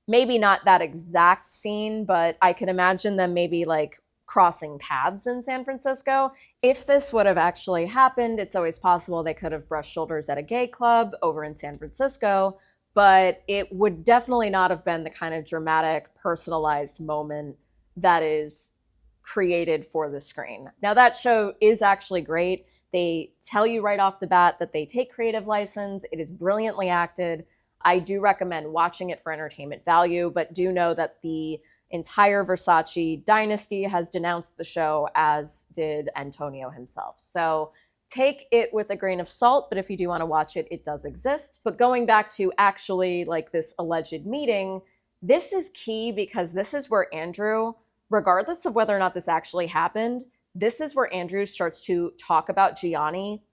maybe not that exact scene, but I can imagine them maybe like crossing paths in San Francisco. If this would have actually happened, it's always possible they could have brushed shoulders at a gay club over in San Francisco, but it would definitely not have been the kind of dramatic, personalized moment that is created for the screen. Now, that show is actually great. They tell you right off the bat that they take creative license. It is brilliantly acted. I do recommend watching it for entertainment value, but do know that the entire Versace dynasty has denounced the show, as did Antonio himself. So take it with a grain of salt, but if you do want to watch it, it does exist. But going back to actually like this alleged meeting, this is key because this is where Andrew, regardless of whether or not this actually happened, this is where Andrew starts to talk about Gianni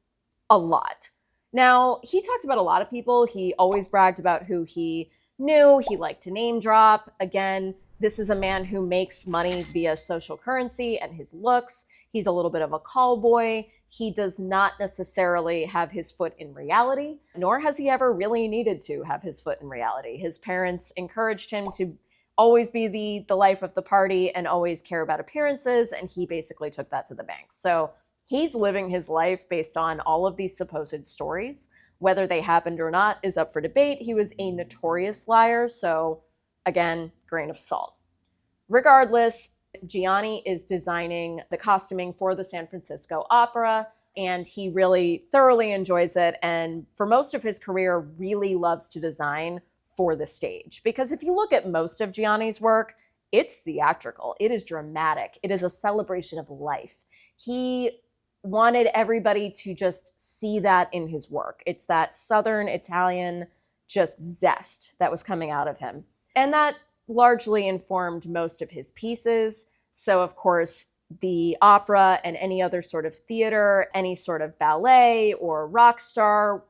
a lot. Now, he talked about a lot of people. He always bragged about who he knew. He liked to name drop. Again, this is a man who makes money via social currency and his looks. He's a little bit of a call boy. He does not necessarily have his foot in reality, nor has he ever really needed to have his foot in reality. His parents encouraged him to always be the life of the party and always care about appearances, and he basically took that to the bank. So he's living his life based on all of these supposed stories. Whether they happened or not is up for debate. He was a notorious liar, so again, grain of salt. Regardless, Gianni is designing the costuming for the San Francisco Opera, and he really thoroughly enjoys it, and for most of his career really loves to design for the stage. Because if you look at most of Gianni's work, it's theatrical, it is dramatic, it is a celebration of life. He wanted everybody to just see that in his work. It's that Southern Italian just zest that was coming out of him. And that largely informed most of his pieces. So of course, the opera and any other sort of theater, any sort of ballet or rock star,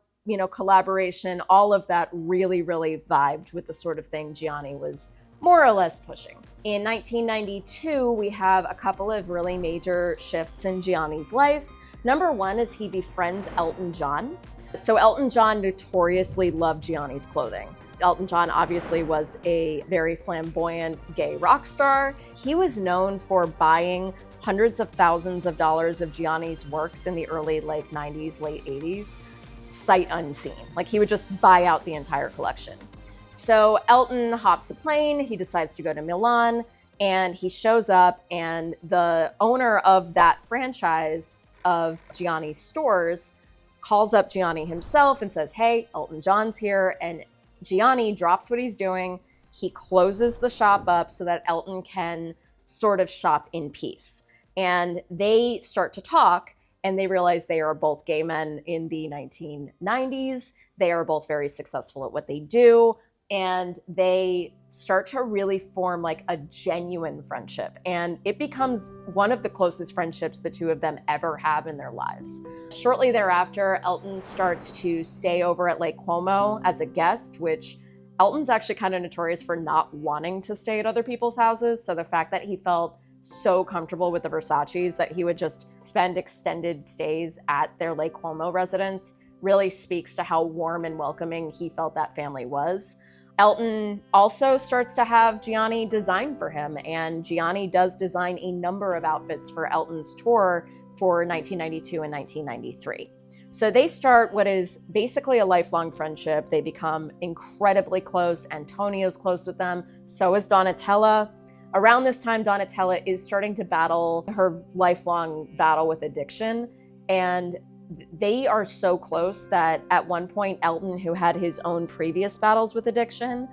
collaboration, all of that really, really vibed with the sort of thing Gianni was more or less pushing. In 1992, we have a couple of really major shifts in Gianni's life. Number one is he befriends Elton John. So Elton John notoriously loved Gianni's clothing. Elton John obviously was a very flamboyant gay rock star. He was known for buying hundreds of thousands of dollars of Gianni's works in the early 90s, late 80s, sight unseen. Like he would just buy out the entire collection. So Elton hops a plane, he decides to go to Milan, and he shows up, and the owner of that franchise of Gianni's stores calls up Gianni himself and says, "Hey, Elton John's here." And Gianni drops what he's doing. He closes the shop up so that Elton can sort of shop in peace. And they start to talk, and they realize they are both gay men in the 1990s. They are both very successful at what they do. And they start to really form like a genuine friendship. And it becomes one of the closest friendships the two of them ever have in their lives. Shortly thereafter, Elton starts to stay over at Lake Como as a guest, which Elton's actually kind of notorious for not wanting to stay at other people's houses. So the fact that he felt so comfortable with the Versaces that he would just spend extended stays at their Lake Como residence really speaks to how warm and welcoming he felt that family was. Elton also starts to have Gianni design for him, and Gianni does design a number of outfits for Elton's tour for 1992 and 1993. So they start what is basically a lifelong friendship. They become incredibly close. Antonio's close with them. So is Donatella. Around this time, Donatella is starting to battle her lifelong battle with addiction, and they are so close that at one point, Elton, who had his own previous battles with addiction,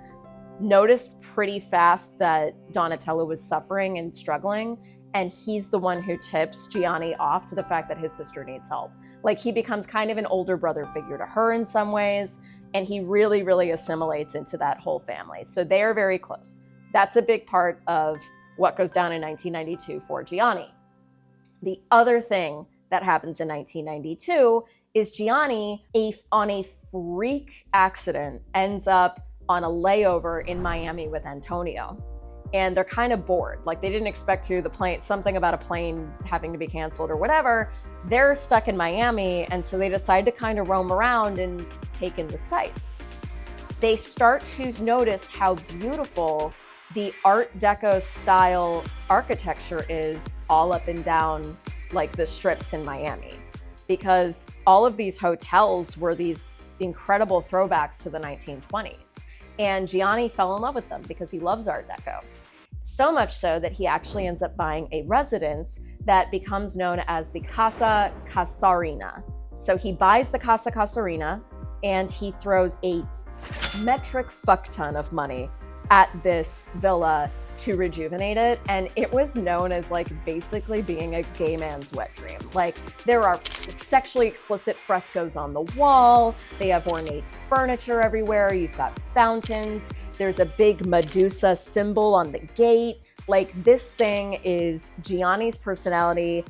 noticed pretty fast that Donatella was suffering and struggling, and he's the one who tips Gianni off to the fact that his sister needs help. Like, he becomes kind of an older brother figure to her in some ways, and he really, really assimilates into that whole family. So they are very close. That's a big part of what goes down in 1992 for Gianni. The other thing that happens in 1992 is Gianni, on a freak accident, ends up on a layover in Miami with Antonio. And they're kind of bored. Like, they didn't expect something about a plane having to be canceled or whatever. They're stuck in Miami, and so they decide to kind of roam around and take in the sights. They start to notice how beautiful the Art Deco style architecture is all up and down like the strips in Miami, because all of these hotels were these incredible throwbacks to the 1920s. And Gianni fell in love with them because he loves Art Deco. So much so that he actually ends up buying a residence that becomes known as the Casa Casarina. So he buys the Casa Casarina, and he throws a metric fuck ton of money at this villa to rejuvenate it. And it was known as like basically being a gay man's wet dream. Like, there are sexually explicit frescoes on the wall. They have ornate furniture everywhere. You've got fountains. There's a big Medusa symbol on the gate. Like, this thing is Gianni's personality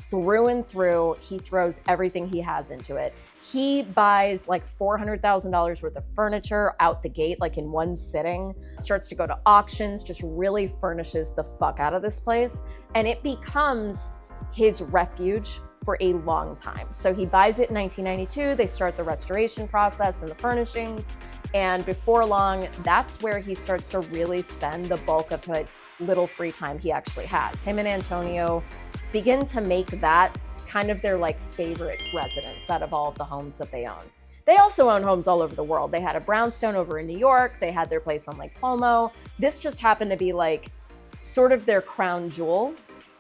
through and through. He throws everything he has into it. He buys like $400,000 worth of furniture out the gate, like in one sitting, starts to go to auctions, just really furnishes the fuck out of this place. And it becomes his refuge for a long time. So he buys it in 1992. They start the restoration process and the furnishings. And before long, that's where he starts to really spend the bulk of the little free time he actually has. Him and Antonio begin to make that kind of their like favorite residence out of all of the homes that they own. They also own homes all over the world. They had a brownstone over in New York. They had their place on Lake Como. This just happened to be like sort of their crown jewel.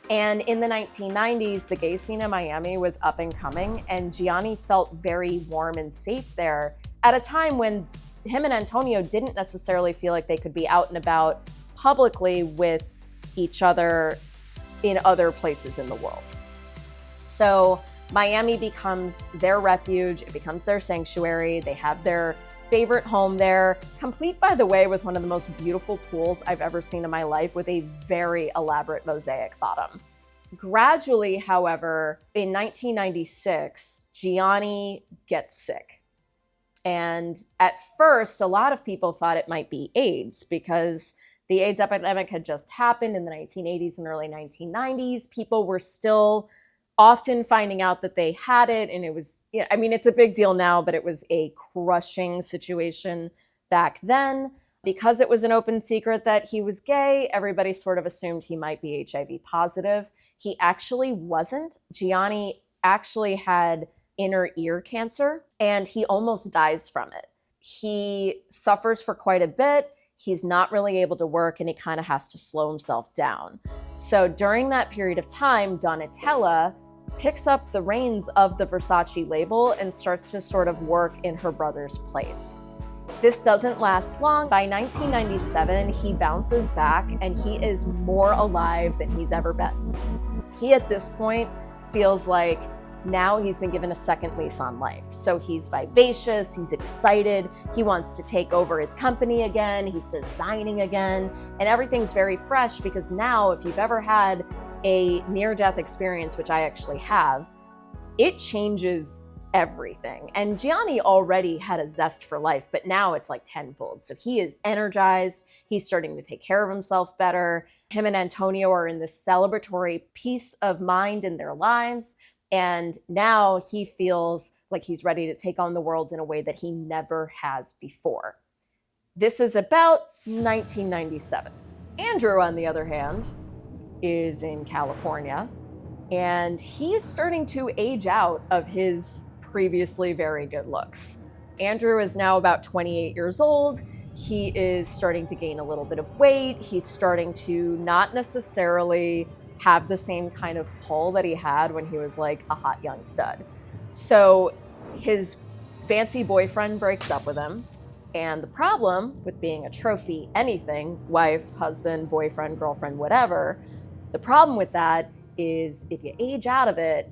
And in the 1990s, the gay scene in Miami was up and coming, and Gianni felt very warm and safe there at a time when him and Antonio didn't necessarily feel like they could be out and about publicly with each other in other places in the world. So Miami becomes their refuge. It becomes their sanctuary. They have their favorite home there, complete, by the way, with one of the most beautiful pools I've ever seen in my life, with a very elaborate mosaic bottom. Gradually, however, in 1996, Gianni gets sick. And at first, a lot of people thought it might be AIDS because the AIDS epidemic had just happened in the 1980s and early 1990s. People were still often finding out that they had it. And it was, I mean, it's a big deal now, but it was a crushing situation back then. Because it was an open secret that he was gay, everybody sort of assumed he might be HIV positive. He actually wasn't. Gianni actually had inner ear cancer, and he almost dies from it. He suffers for quite a bit. He's not really able to work, and he kind of has to slow himself down. So during that period of time, Donatella picks up the reins of the Versace label and starts to sort of work in her brother's place. This doesn't last long. By 1997, he bounces back and he is more alive than he's ever been. He, at this point, feels like now he's been given a second lease on life. So he's vivacious, he's excited, he wants to take over his company again, he's designing again, and everything's very fresh because now, if you've ever had a near-death experience, which I actually have, it changes everything. And Gianni already had a zest for life, but now it's like tenfold. So he is energized. He's starting to take care of himself better. Him and Antonio are in this celebratory peace of mind in their lives. And now he feels like he's ready to take on the world in a way that he never has before. This is about 1997. Andrew, on the other hand, is in California, and he is starting to age out of his previously very good looks. Andrew is now about 28 years old. He is starting to gain a little bit of weight. He's starting to not necessarily have the same kind of pull that he had when he was like a hot young stud. So his fancy boyfriend breaks up with him. And the problem with being a trophy anything, wife, husband, boyfriend, girlfriend, whatever, the problem with that is if you age out of it,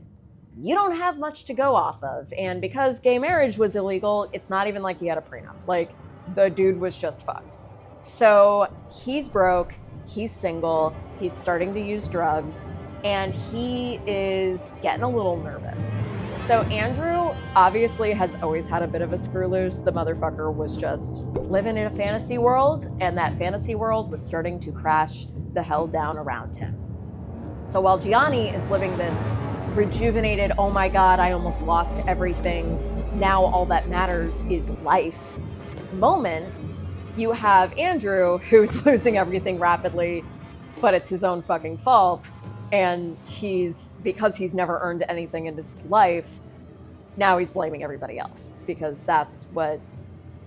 you don't have much to go off of. And because gay marriage was illegal, it's not even like he had a prenup. Like, the dude was just fucked. So he's broke, he's single, he's starting to use drugs, and he is getting a little nervous. So Andrew obviously has always had a bit of a screw loose. The motherfucker was just living in a fantasy world, and that fantasy world was starting to crash the hell down around him. So while Gianni is living this rejuvenated, oh my God, I almost lost everything, now all that matters is life moment, you have Andrew, who's losing everything rapidly, but it's his own fucking fault. And because he's never earned anything in his life, now he's blaming everybody else, because that's what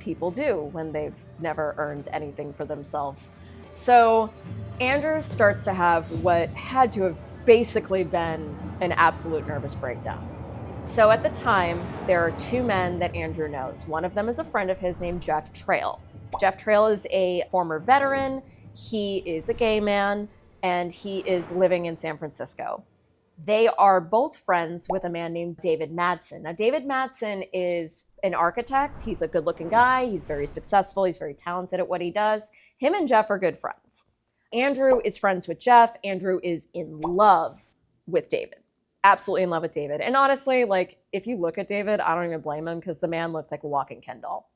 people do when they've never earned anything for themselves. So Andrew starts to have what had to have basically been an absolute nervous breakdown. So at the time, there are two men that Andrew knows. One of them is a friend of his named Jeff Trail. Jeff Trail is a former veteran. He is a gay man, and he is living in San Francisco. They are both friends with a man named David Madsen. Now, David Madsen is an architect. He's a good-looking guy. He's very successful. He's very talented at what he does. Him and Jeff are good friends. Andrew is friends with Jeff. Andrew is in love with David. Absolutely in love with David. And honestly, like, if you look at David, I don't even blame him, because the man looked like a walking Ken doll.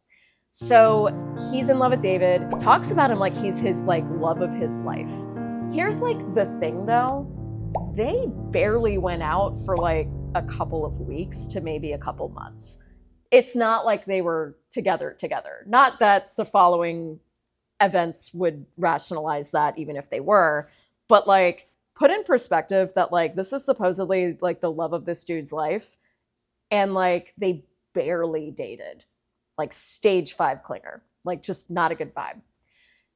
So he's in love with David, talks about him like he's his like love of his life. Here's like the thing though, they barely went out for like a couple of weeks to maybe a couple months. It's not like they were together. Not that the following events would rationalize that, even if they were, but like, put in perspective that like this is supposedly like the love of this dude's life, and like they barely dated, like stage 5 clinger, like just not a good vibe.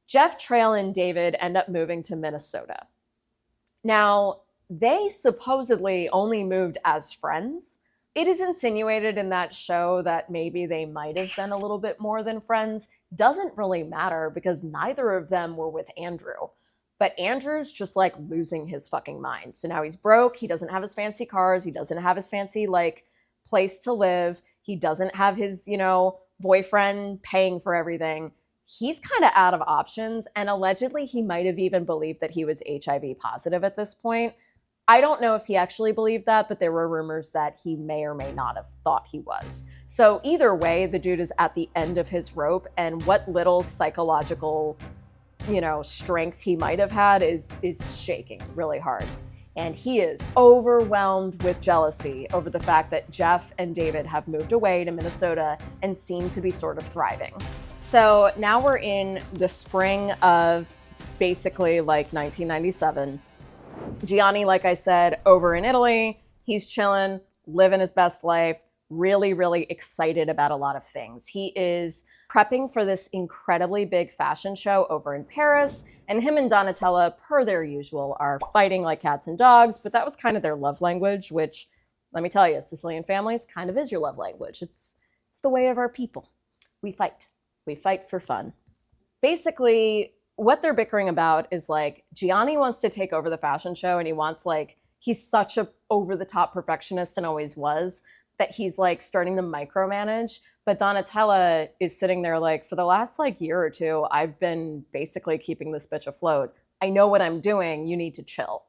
Jeff Trail and David end up moving to Minnesota. Now, they supposedly only moved as friends. It is insinuated in that show that maybe they might have been a little bit more than friends. Doesn't really matter, because neither of them were with Andrew. But Andrew's just like losing his fucking mind. So now he's broke. He doesn't have his fancy cars. He doesn't have his fancy like place to live. He doesn't have his, boyfriend paying for everything. He's kind of out of options. And allegedly he might have even believed that he was HIV positive at this point. I don't know if he actually believed that, but there were rumors that he may or may not have thought he was. So either way, the dude is at the end of his rope, and what little psychological, strength he might have had is shaking really hard. And he is overwhelmed with jealousy over the fact that Jeff and David have moved away to Minnesota and seem to be sort of thriving. So now we're in the spring of basically like 1997. Gianni, like I said, over in Italy, he's chilling, living his best life, really, really excited about a lot of things. He is prepping for this incredibly big fashion show over in Paris, and him and Donatella, per their usual, are fighting like cats and dogs, but that was kind of their love language, which, let me tell you, Sicilian families kind of is your love language. It's the way of our people. We fight. We fight for fun. Basically, what they're bickering about is like Gianni wants to take over the fashion show, and he wants he's such a over-the-top perfectionist and always was, that he's starting to micromanage. But Donatella is sitting there for the last year or two, I've been basically keeping this bitch afloat. I know what I'm doing. You need to chill.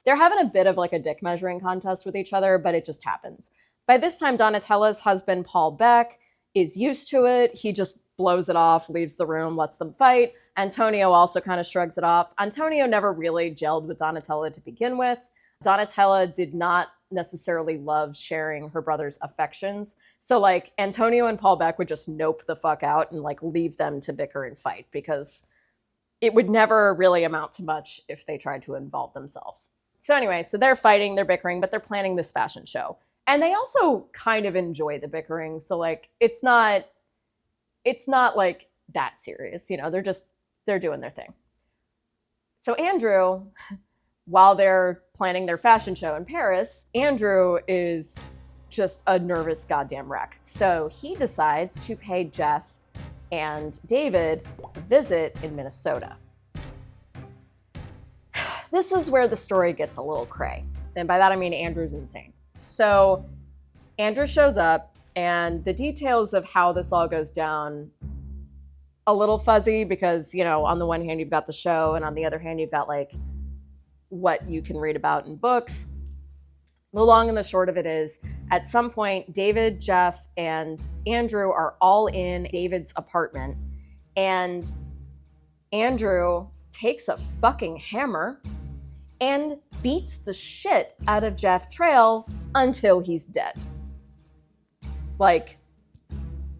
They're having a bit of a dick measuring contest with each other, but it just happens. By this time, Donatella's husband, Paul Beck, is used to it. He just blows it off, leaves the room, lets them fight. Antonio also kind of shrugs it off. Antonio never really gelled with Donatella to begin with. Donatella did not necessarily love sharing her brother's affections. So Antonio and Paul Beck would just nope the fuck out and leave them to bicker and fight, because it would never really amount to much if they tried to involve themselves. So anyway, so they're fighting, they're bickering, but they're planning this fashion show. And they also kind of enjoy the bickering. So it's not that serious, they're doing their thing. So Andrew, while they're planning their fashion show in Paris, Andrew is just a nervous goddamn wreck. So he decides to pay Jeff and David a visit in Minnesota. This is where the story gets a little cray. And by that I mean Andrew's insane. So Andrew shows up, and the details of how this all goes down, a little fuzzy, because, on the one hand you've got the show, and on the other hand you've got what you can read about in books. The long and the short of it is, at some point, David, Jeff, and Andrew are all in David's apartment, and Andrew takes a fucking hammer and beats the shit out of Jeff Trail until he's dead.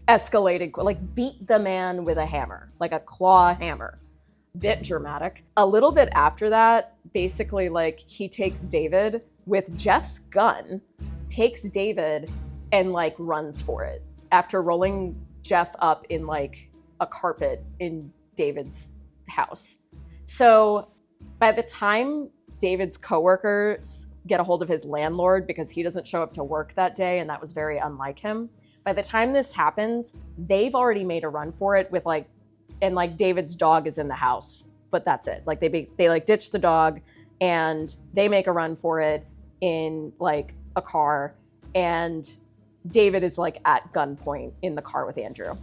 Escalated, beat the man with a hammer, a claw hammer. Bit dramatic. A little bit after that, basically he takes David with Jeff's gun, takes David and runs for it after rolling Jeff up in a carpet in David's house. So by the time David's coworkers get a hold of his landlord, because he doesn't show up to work that day, and that was very unlike him, by the time this happens, they've already made a run for it with and David's dog is in the house, but that's it. They ditch the dog, and they make a run for it in a car, and David is at gunpoint in the car with Andrew.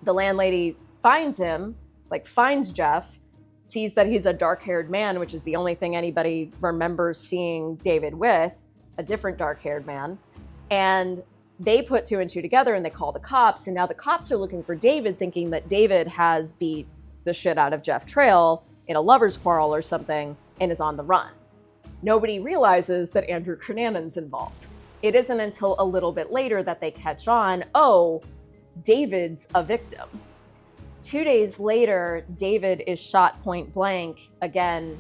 The landlady finds him, finds Jeff, sees that he's a dark-haired man, which is the only thing anybody remembers seeing David with, a different dark-haired man, and they put two and two together, and they call the cops, and now the cops are looking for David, thinking that David has beat the shit out of Jeff Trail in a lover's quarrel or something and is on the run. Nobody realizes that Andrew Cunanan's involved. It isn't until a little bit later that they catch on, oh, David's a victim. 2 days later, David is shot point blank, again,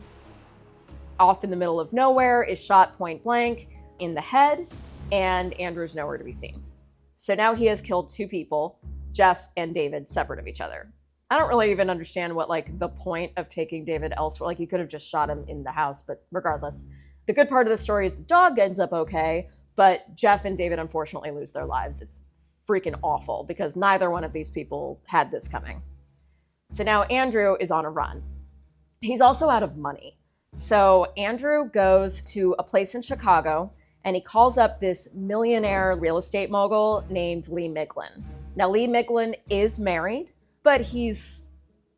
off in the middle of nowhere, is shot point blank in the head, and Andrew's nowhere to be seen. So now he has killed two people, Jeff and David, separate of each other. I don't really even understand what the point of taking David elsewhere. You could have just shot him in the house, but regardless. The good part of the story is the dog ends up okay, but Jeff and David unfortunately lose their lives. It's freaking awful, because neither one of these people had this coming. So now Andrew is on a run. He's also out of money. So Andrew goes to a place in Chicago, and he calls up this millionaire real estate mogul named Lee Miglin. Now, Lee Miglin is married, but he's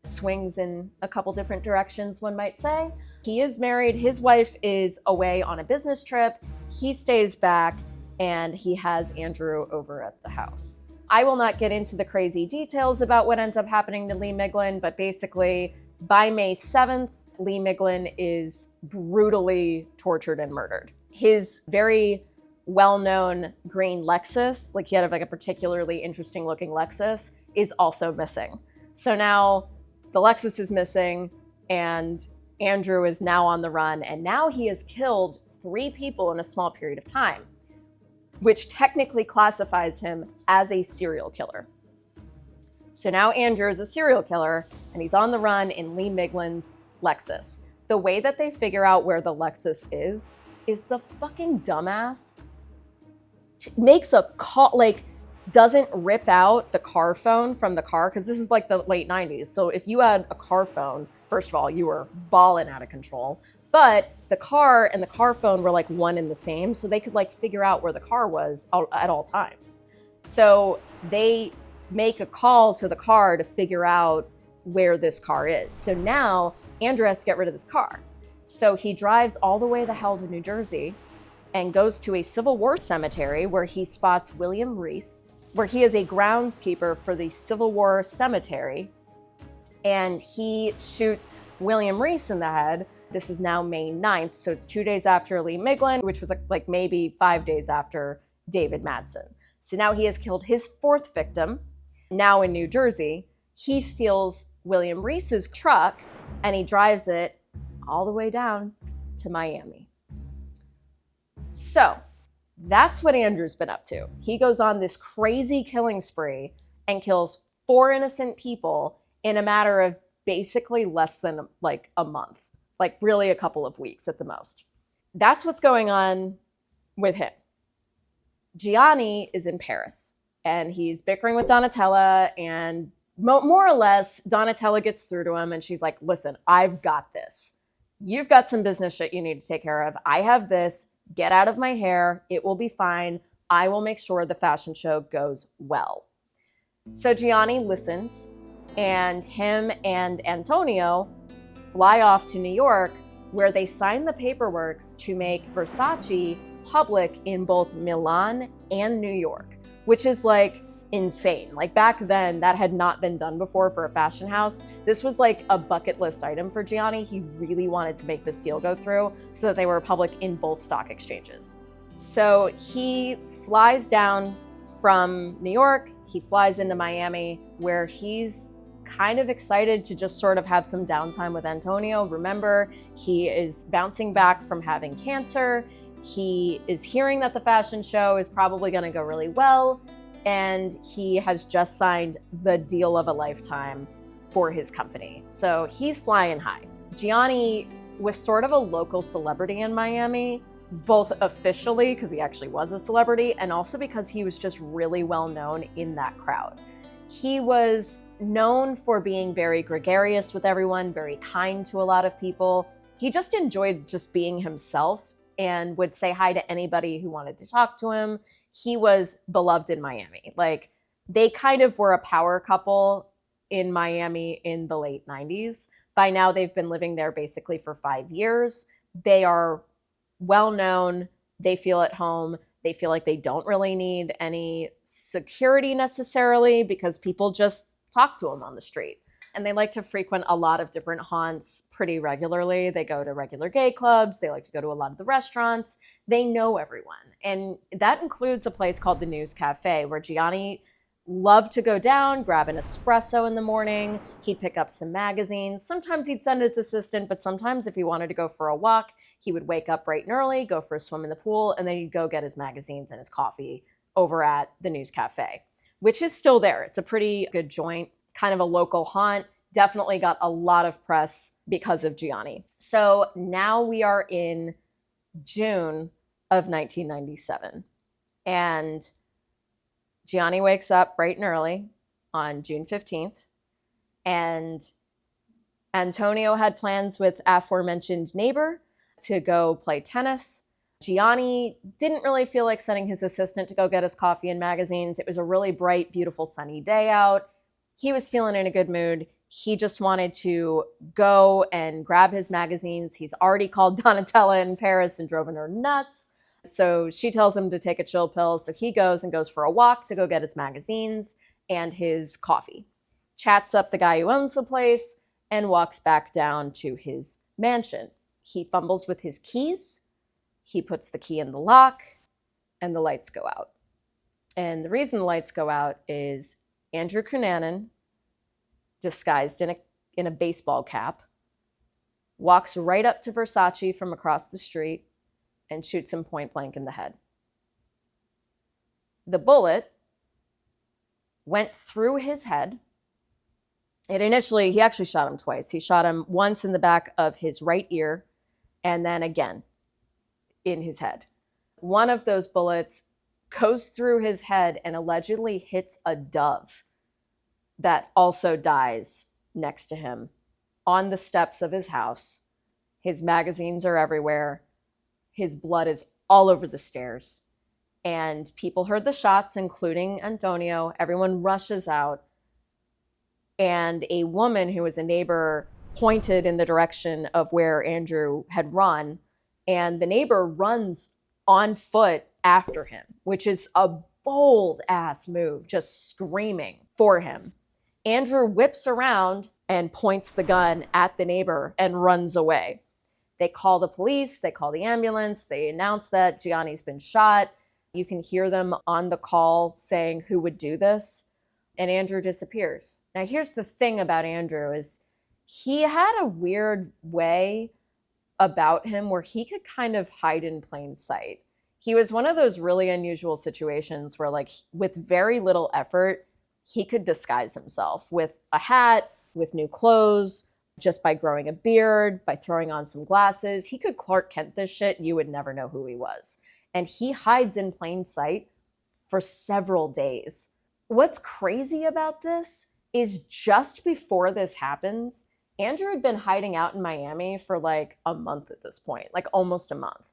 swings in a couple different directions, one might say. He is married. His wife is away on a business trip. He stays back and he has Andrew over at the house. I will not get into the crazy details about what ends up happening to Lee Miglin, but basically by May 7th, Lee Miglin is brutally tortured and murdered. His very well-known green Lexus, like he had a particularly interesting looking Lexus, is also missing. So now the Lexus is missing and Andrew is now on the run, and now he has killed 3 people in a small period of time, which technically classifies him as a serial killer. So now Andrew is a serial killer and he's on the run in Lee Miglin's Lexus. The way that they figure out where the Lexus is the fucking dumbass makes a call, like doesn't rip out the car phone from the car, because this is like the late 90s. So if you had a car phone, first of all, you were balling out of control. But the car and the car phone were like one and the same, so they could like figure out where the car was at all times. So they make a call to the car to figure out where this car is. So now Andrew has to get rid of this car. So he drives all the way the hell to New Jersey and goes to a Civil War cemetery where he spots William Reese, where he is a groundskeeper for the Civil War cemetery. And he shoots William Reese in the head. This is now May 9th, so it's 2 days after Lee Miglin, which was like maybe 5 days after David Madsen. So now he has killed his 4th victim. Now in New Jersey, he steals William Reese's truck and he drives it all the way down to Miami. So that's what Andrew's been up to. He goes on this crazy killing spree and kills 4 innocent people in a matter of basically less than like a month, like really a couple of weeks at the most. That's what's going on with him. Gianni is in Paris and he's bickering with Donatella, and more or less Donatella gets through to him and she's like, listen, I've got this. You've got some business shit you need to take care of. I have this. Get out of my hair. It will be fine. I will make sure the fashion show goes well. So Gianni listens, and him and Antonio fly off to New York, where they sign the paperwork to make Versace public in both Milan and New York, which is like insane. Like back then, that had not been done before for a fashion house. This was like a bucket list item for Gianni. He really wanted to make this deal go through so that they were public in both stock exchanges. So he flies down from New York, he flies into Miami, where he's kind of excited to just sort of have some downtime with Antonio. Remember, he is bouncing back from having cancer. He is hearing that the fashion show is probably going to go really well, and he has just signed the deal of a lifetime for his company. So he's flying high. Gianni was sort of a local celebrity in Miami, both officially because he actually was a celebrity, and also because he was just really well known in that crowd. He was known for being very gregarious with everyone, very kind to a lot of people. He just enjoyed just being himself and would say hi to anybody who wanted to talk to him. He was beloved in Miami. Like, they kind of were a power couple in Miami in the late 90s. By now, they've been living there basically for 5 years. They are well known. They feel at home. They feel like they don't really need any security necessarily because people just talk to them on the street. And they like to frequent a lot of different haunts pretty regularly. They go to regular gay clubs. They like to go to a lot of the restaurants. They know everyone. And that includes a place called the News Cafe, where Gianni loved to go down, grab an espresso in the morning. He'd pick up some magazines. Sometimes he'd send his assistant, but sometimes if he wanted to go for a walk, he would wake up bright and early, go for a swim in the pool, and then he'd go get his magazines and his coffee over at the News Cafe, which is still there. It's a pretty good joint, kind of a local haunt. Definitely got a lot of press because of Gianni. So now we are in June of 1997. And Gianni wakes up bright and early on June 15th. And Antonio had plans with aforementioned neighbor to go play tennis. Gianni didn't really feel like sending his assistant to go get his coffee and magazines. It was a really bright, beautiful, sunny day out. He was feeling in a good mood. He just wanted to go and grab his magazines. He's already called Donatella in Paris and driven her nuts. So she tells him to take a chill pill. So he goes for a walk to go get his magazines and his coffee. Chats up the guy who owns the place and walks back down to his mansion. He fumbles with his keys. He puts the key in the lock and the lights go out. And the reason the lights go out is Andrew Cunanan, disguised in a baseball cap, walks right up to Versace from across the street and shoots him point blank in the head. The bullet went through his head. He actually shot him twice. He shot him once in the back of his right ear and then again in his head. One of those bullets goes through his head and allegedly hits a dove that also dies next to him on the steps of his house. His magazines are everywhere. His blood is all over the stairs. And people heard the shots, including Antonio. Everyone rushes out. And a woman who was a neighbor pointed in the direction of where Andrew had run. And the neighbor runs on foot after him, which is a bold ass move, just screaming for him. Andrew whips around and points the gun at the neighbor and runs away. They call the police, they call the ambulance, they announce that Gianni's been shot. You can hear them on the call saying who would do this, and Andrew disappears. Now here's the thing about Andrew is he had a weird way about him where he could kind of hide in plain sight. He was one of those really unusual situations where, like, with very little effort, he could disguise himself with a hat, with new clothes, just by growing a beard, by throwing on some glasses. He could Clark Kent this shit. You would never know who he was. And he hides in plain sight for several days. What's crazy about this is just before this happens, Andrew had been hiding out in Miami for like a month at this point, like almost a month.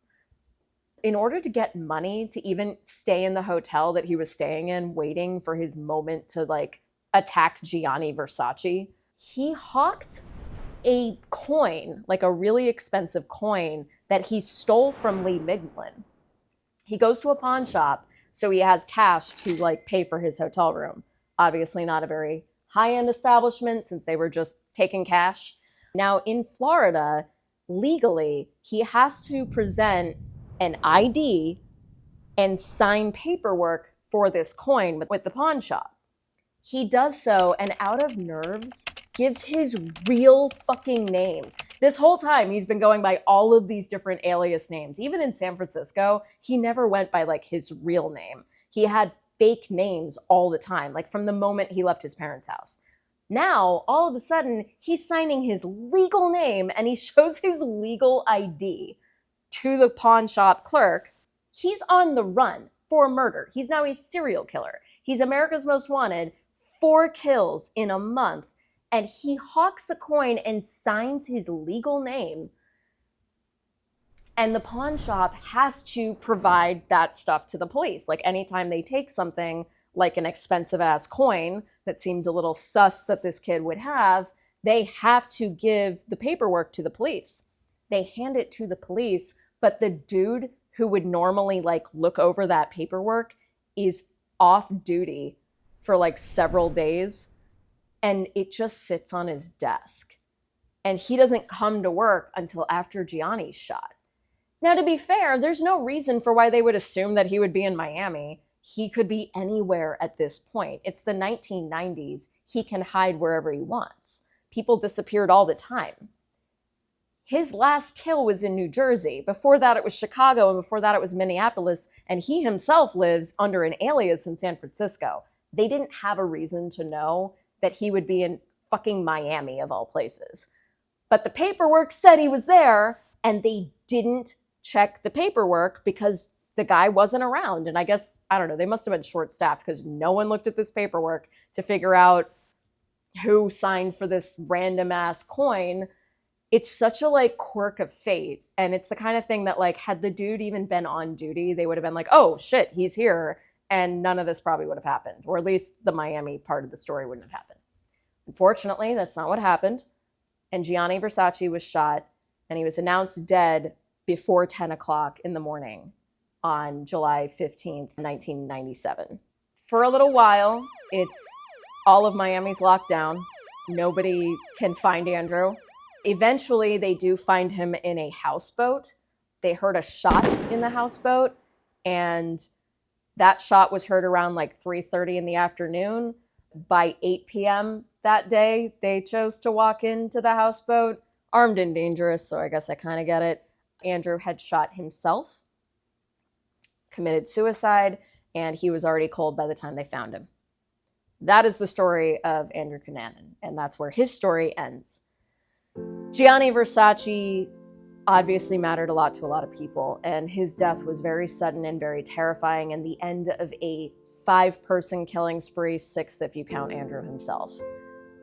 In order to get money to even stay in the hotel that he was staying in, waiting for his moment to like attack Gianni Versace, he hawked a coin, like a really expensive coin that he stole from Lee Milan. He goes to a pawn shop, so he has cash to like pay for his hotel room. Obviously not a very high-end establishment since they were just taking cash. Now in Florida, legally, he has to present an ID and sign paperwork for this coin with the pawn shop. He does so, and out of nerves, gives his real fucking name. This whole time, he's been going by all of these different alias names. Even in San Francisco, he never went by like his real name. He had fake names all the time, like from the moment he left his parents' house. Now, all of a sudden, he's signing his legal name and he shows his legal ID to the pawn shop clerk. He's on the run for murder. He's now a serial killer. He's America's Most Wanted, 4 kills in a month, and he hawks a coin and signs his legal name. And the pawn shop has to provide that stuff to the police. Like anytime they take something like an expensive ass coin that seems a little sus that this kid would have, they have to give the paperwork to the police. They hand it to the police, but the dude who would normally like look over that paperwork is off duty for like several days, and it just sits on his desk. And he doesn't come to work until after Gianni's shot. Now, to be fair, there's no reason for why they would assume that he would be in Miami. He could be anywhere at this point. It's the 1990s. He can hide wherever he wants. People disappeared all the time. His last kill was in New Jersey. Before that, it was Chicago, and before that, it was Minneapolis, and he himself lives under an alias in San Francisco. They didn't have a reason to know that he would be in fucking Miami, of all places. But the paperwork said he was there, and they didn't check the paperwork because the guy wasn't around. And I guess, I don't know, they must have been short-staffed because no one looked at this paperwork to figure out who signed for this random-ass coin. It's such a like quirk of fate. And it's the kind of thing that like, had the dude even been on duty, they would have been like, oh shit, he's here. And none of this probably would have happened. Or at least the Miami part of the story wouldn't have happened. Unfortunately, that's not what happened. And Gianni Versace was shot, and he was announced dead before 10 o'clock in the morning on July 15th, 1997. For a little while, it's all of Miami's locked down. Nobody can find Andrew. Eventually, they do find him in a houseboat. They heard a shot in the houseboat, and that shot was heard around like 3:30 in the afternoon. By 8 p.m. that day, they chose to walk into the houseboat, armed and dangerous, so I guess I kind of get it. Andrew had shot himself, committed suicide, and he was already cold by the time they found him. That is the story of Andrew Cunanan, and that's where his story ends. Gianni Versace obviously mattered a lot to a lot of people, and his death was very sudden and very terrifying, and the end of a 5-person killing spree, 6th if you count Andrew himself.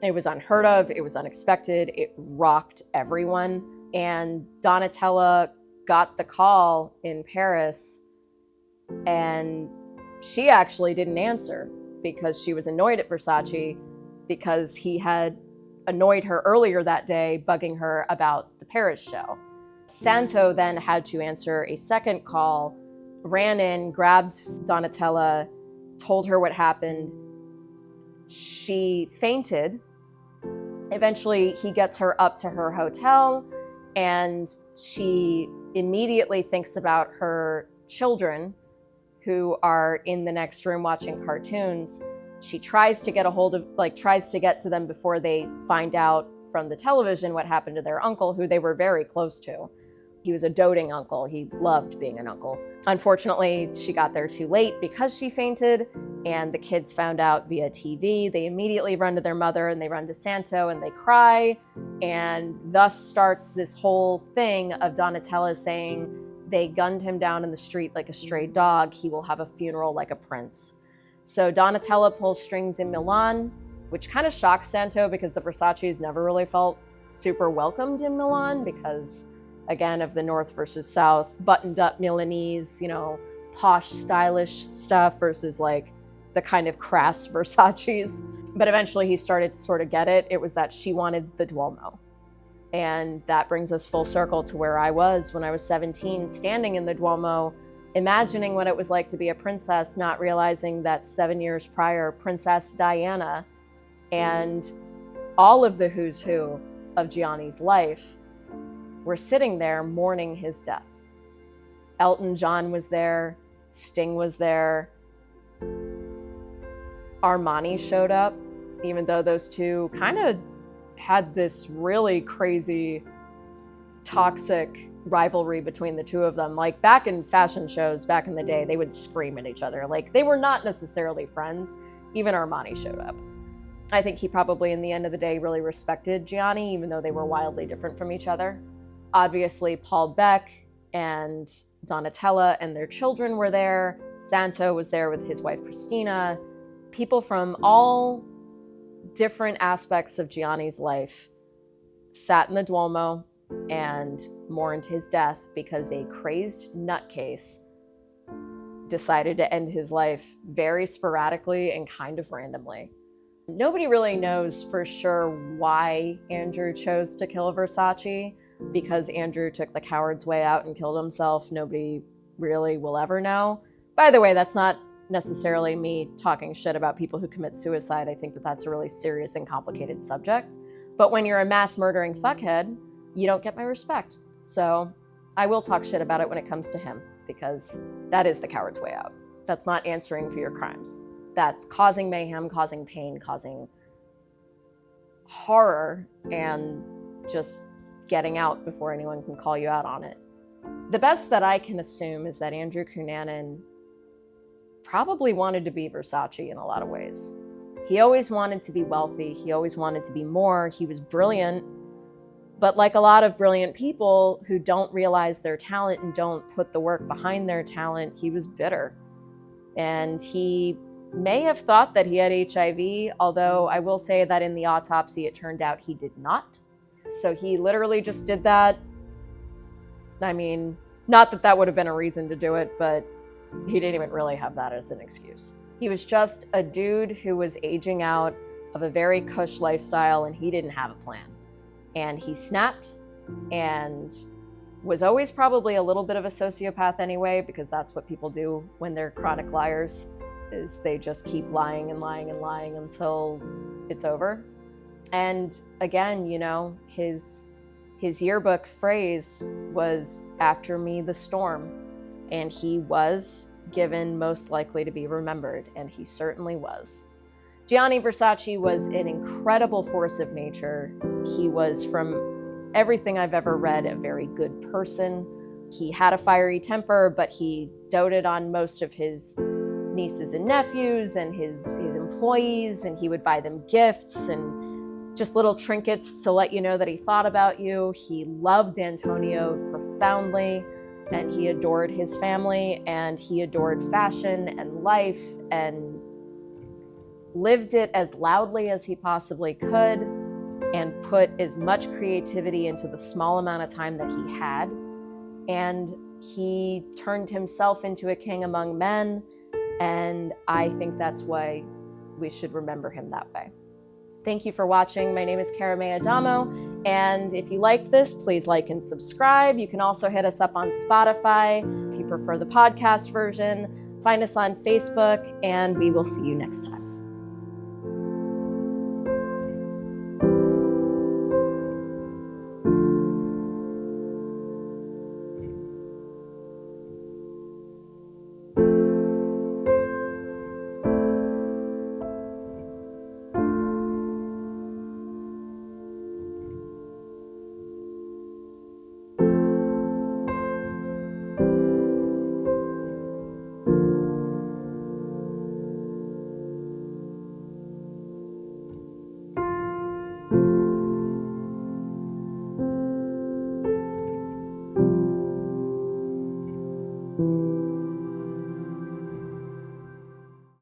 It was unheard of, it was unexpected, it rocked everyone, and Donatella got the call in Paris, and she actually didn't answer because she was annoyed at Versace because he had annoyed her earlier that day, bugging her about the Paris show. Santo then had to answer a second call, ran in, grabbed Donatella, told her what happened. She fainted. Eventually, he gets her up to her hotel, and she immediately thinks about her children who are in the next room watching cartoons. She tries to get tries to get to them before they find out from the television what happened to their uncle, who they were very close to. He was a doting uncle. He loved being an uncle. Unfortunately, she got there too late because she fainted, and the kids found out via TV. They immediately run to their mother, and they run to Santo, and they cry, and thus starts this whole thing of Donatella saying they gunned him down in the street like a stray dog. He will have a funeral like a prince. So Donatella pulls strings in Milan, which kind of shocks Santo because the Versaces never really felt super welcomed in Milan because, again, of the North versus South, buttoned up Milanese, posh, stylish stuff versus like the kind of crass Versaces. But eventually he started to sort of get it. It was that she wanted the Duomo. And that brings us full circle to where I was when I was 17, standing in the Duomo, imagining what it was like to be a princess, not realizing that 7 years prior, Princess Diana and all of the who's who of Gianni's life were sitting there mourning his death. Elton John was there, Sting was there, Armani showed up, even though those two kind of had this really crazy, toxic rivalry between the two of them. Like back in fashion shows back in the day, they would scream at each other. Like they were not necessarily friends. Even Armani showed up. I think he probably, in the end of the day, really respected Gianni, even though they were wildly different from each other. Obviously, Paul Beck and Donatella and their children were there. Santo was there with his wife, Christina. People from all different aspects of Gianni's life sat in the Duomo and mourned his death because a crazed nutcase decided to end his life very sporadically and kind of randomly. Nobody really knows for sure why Andrew chose to kill Versace. Because Andrew took the coward's way out and killed himself, nobody really will ever know. By the way, that's not necessarily me talking shit about people who commit suicide. I think that that's a really serious and complicated subject. But when you're a mass murdering fuckhead, you don't get my respect. So I will talk shit about it when it comes to him, because that is the coward's way out. That's not answering for your crimes. That's causing mayhem, causing pain, causing horror, and just getting out before anyone can call you out on it. The best that I can assume is that Andrew Cunanan probably wanted to be Versace in a lot of ways. He always wanted to be wealthy. He always wanted to be more. He was brilliant. But like a lot of brilliant people who don't realize their talent and don't put the work behind their talent, he was bitter. And he may have thought that he had HIV, although I will say that in the autopsy, it turned out he did not. So he literally just did that. I mean, not that that would have been a reason to do it, but he didn't even really have that as an excuse. He was just a dude who was aging out of a very cush lifestyle, and he didn't have a plan. And he snapped and was always probably a little bit of a sociopath anyway, because that's what people do when they're chronic liars, is they just keep lying and lying and lying until it's over. And again, you know, his yearbook phrase was, "After me, the storm." And he was given most likely to be remembered, and he certainly was. Gianni Versace was an incredible force of nature. He was, from everything I've ever read, a very good person. He had a fiery temper, but he doted on most of his nieces and nephews and his employees, and he would buy them gifts and just little trinkets to let you know that he thought about you. He loved Antonio profoundly, and he adored his family, and he adored fashion and life, and lived it as loudly as he possibly could, and put as much creativity into the small amount of time that he had. And he turned himself into a king among men, and I think that's why we should remember him that way. Thank you for watching. My name is Calabria, and if you liked this, please like and subscribe. You can also hit us up on Spotify if you prefer the podcast version. Find us on Facebook, and we will see you next time.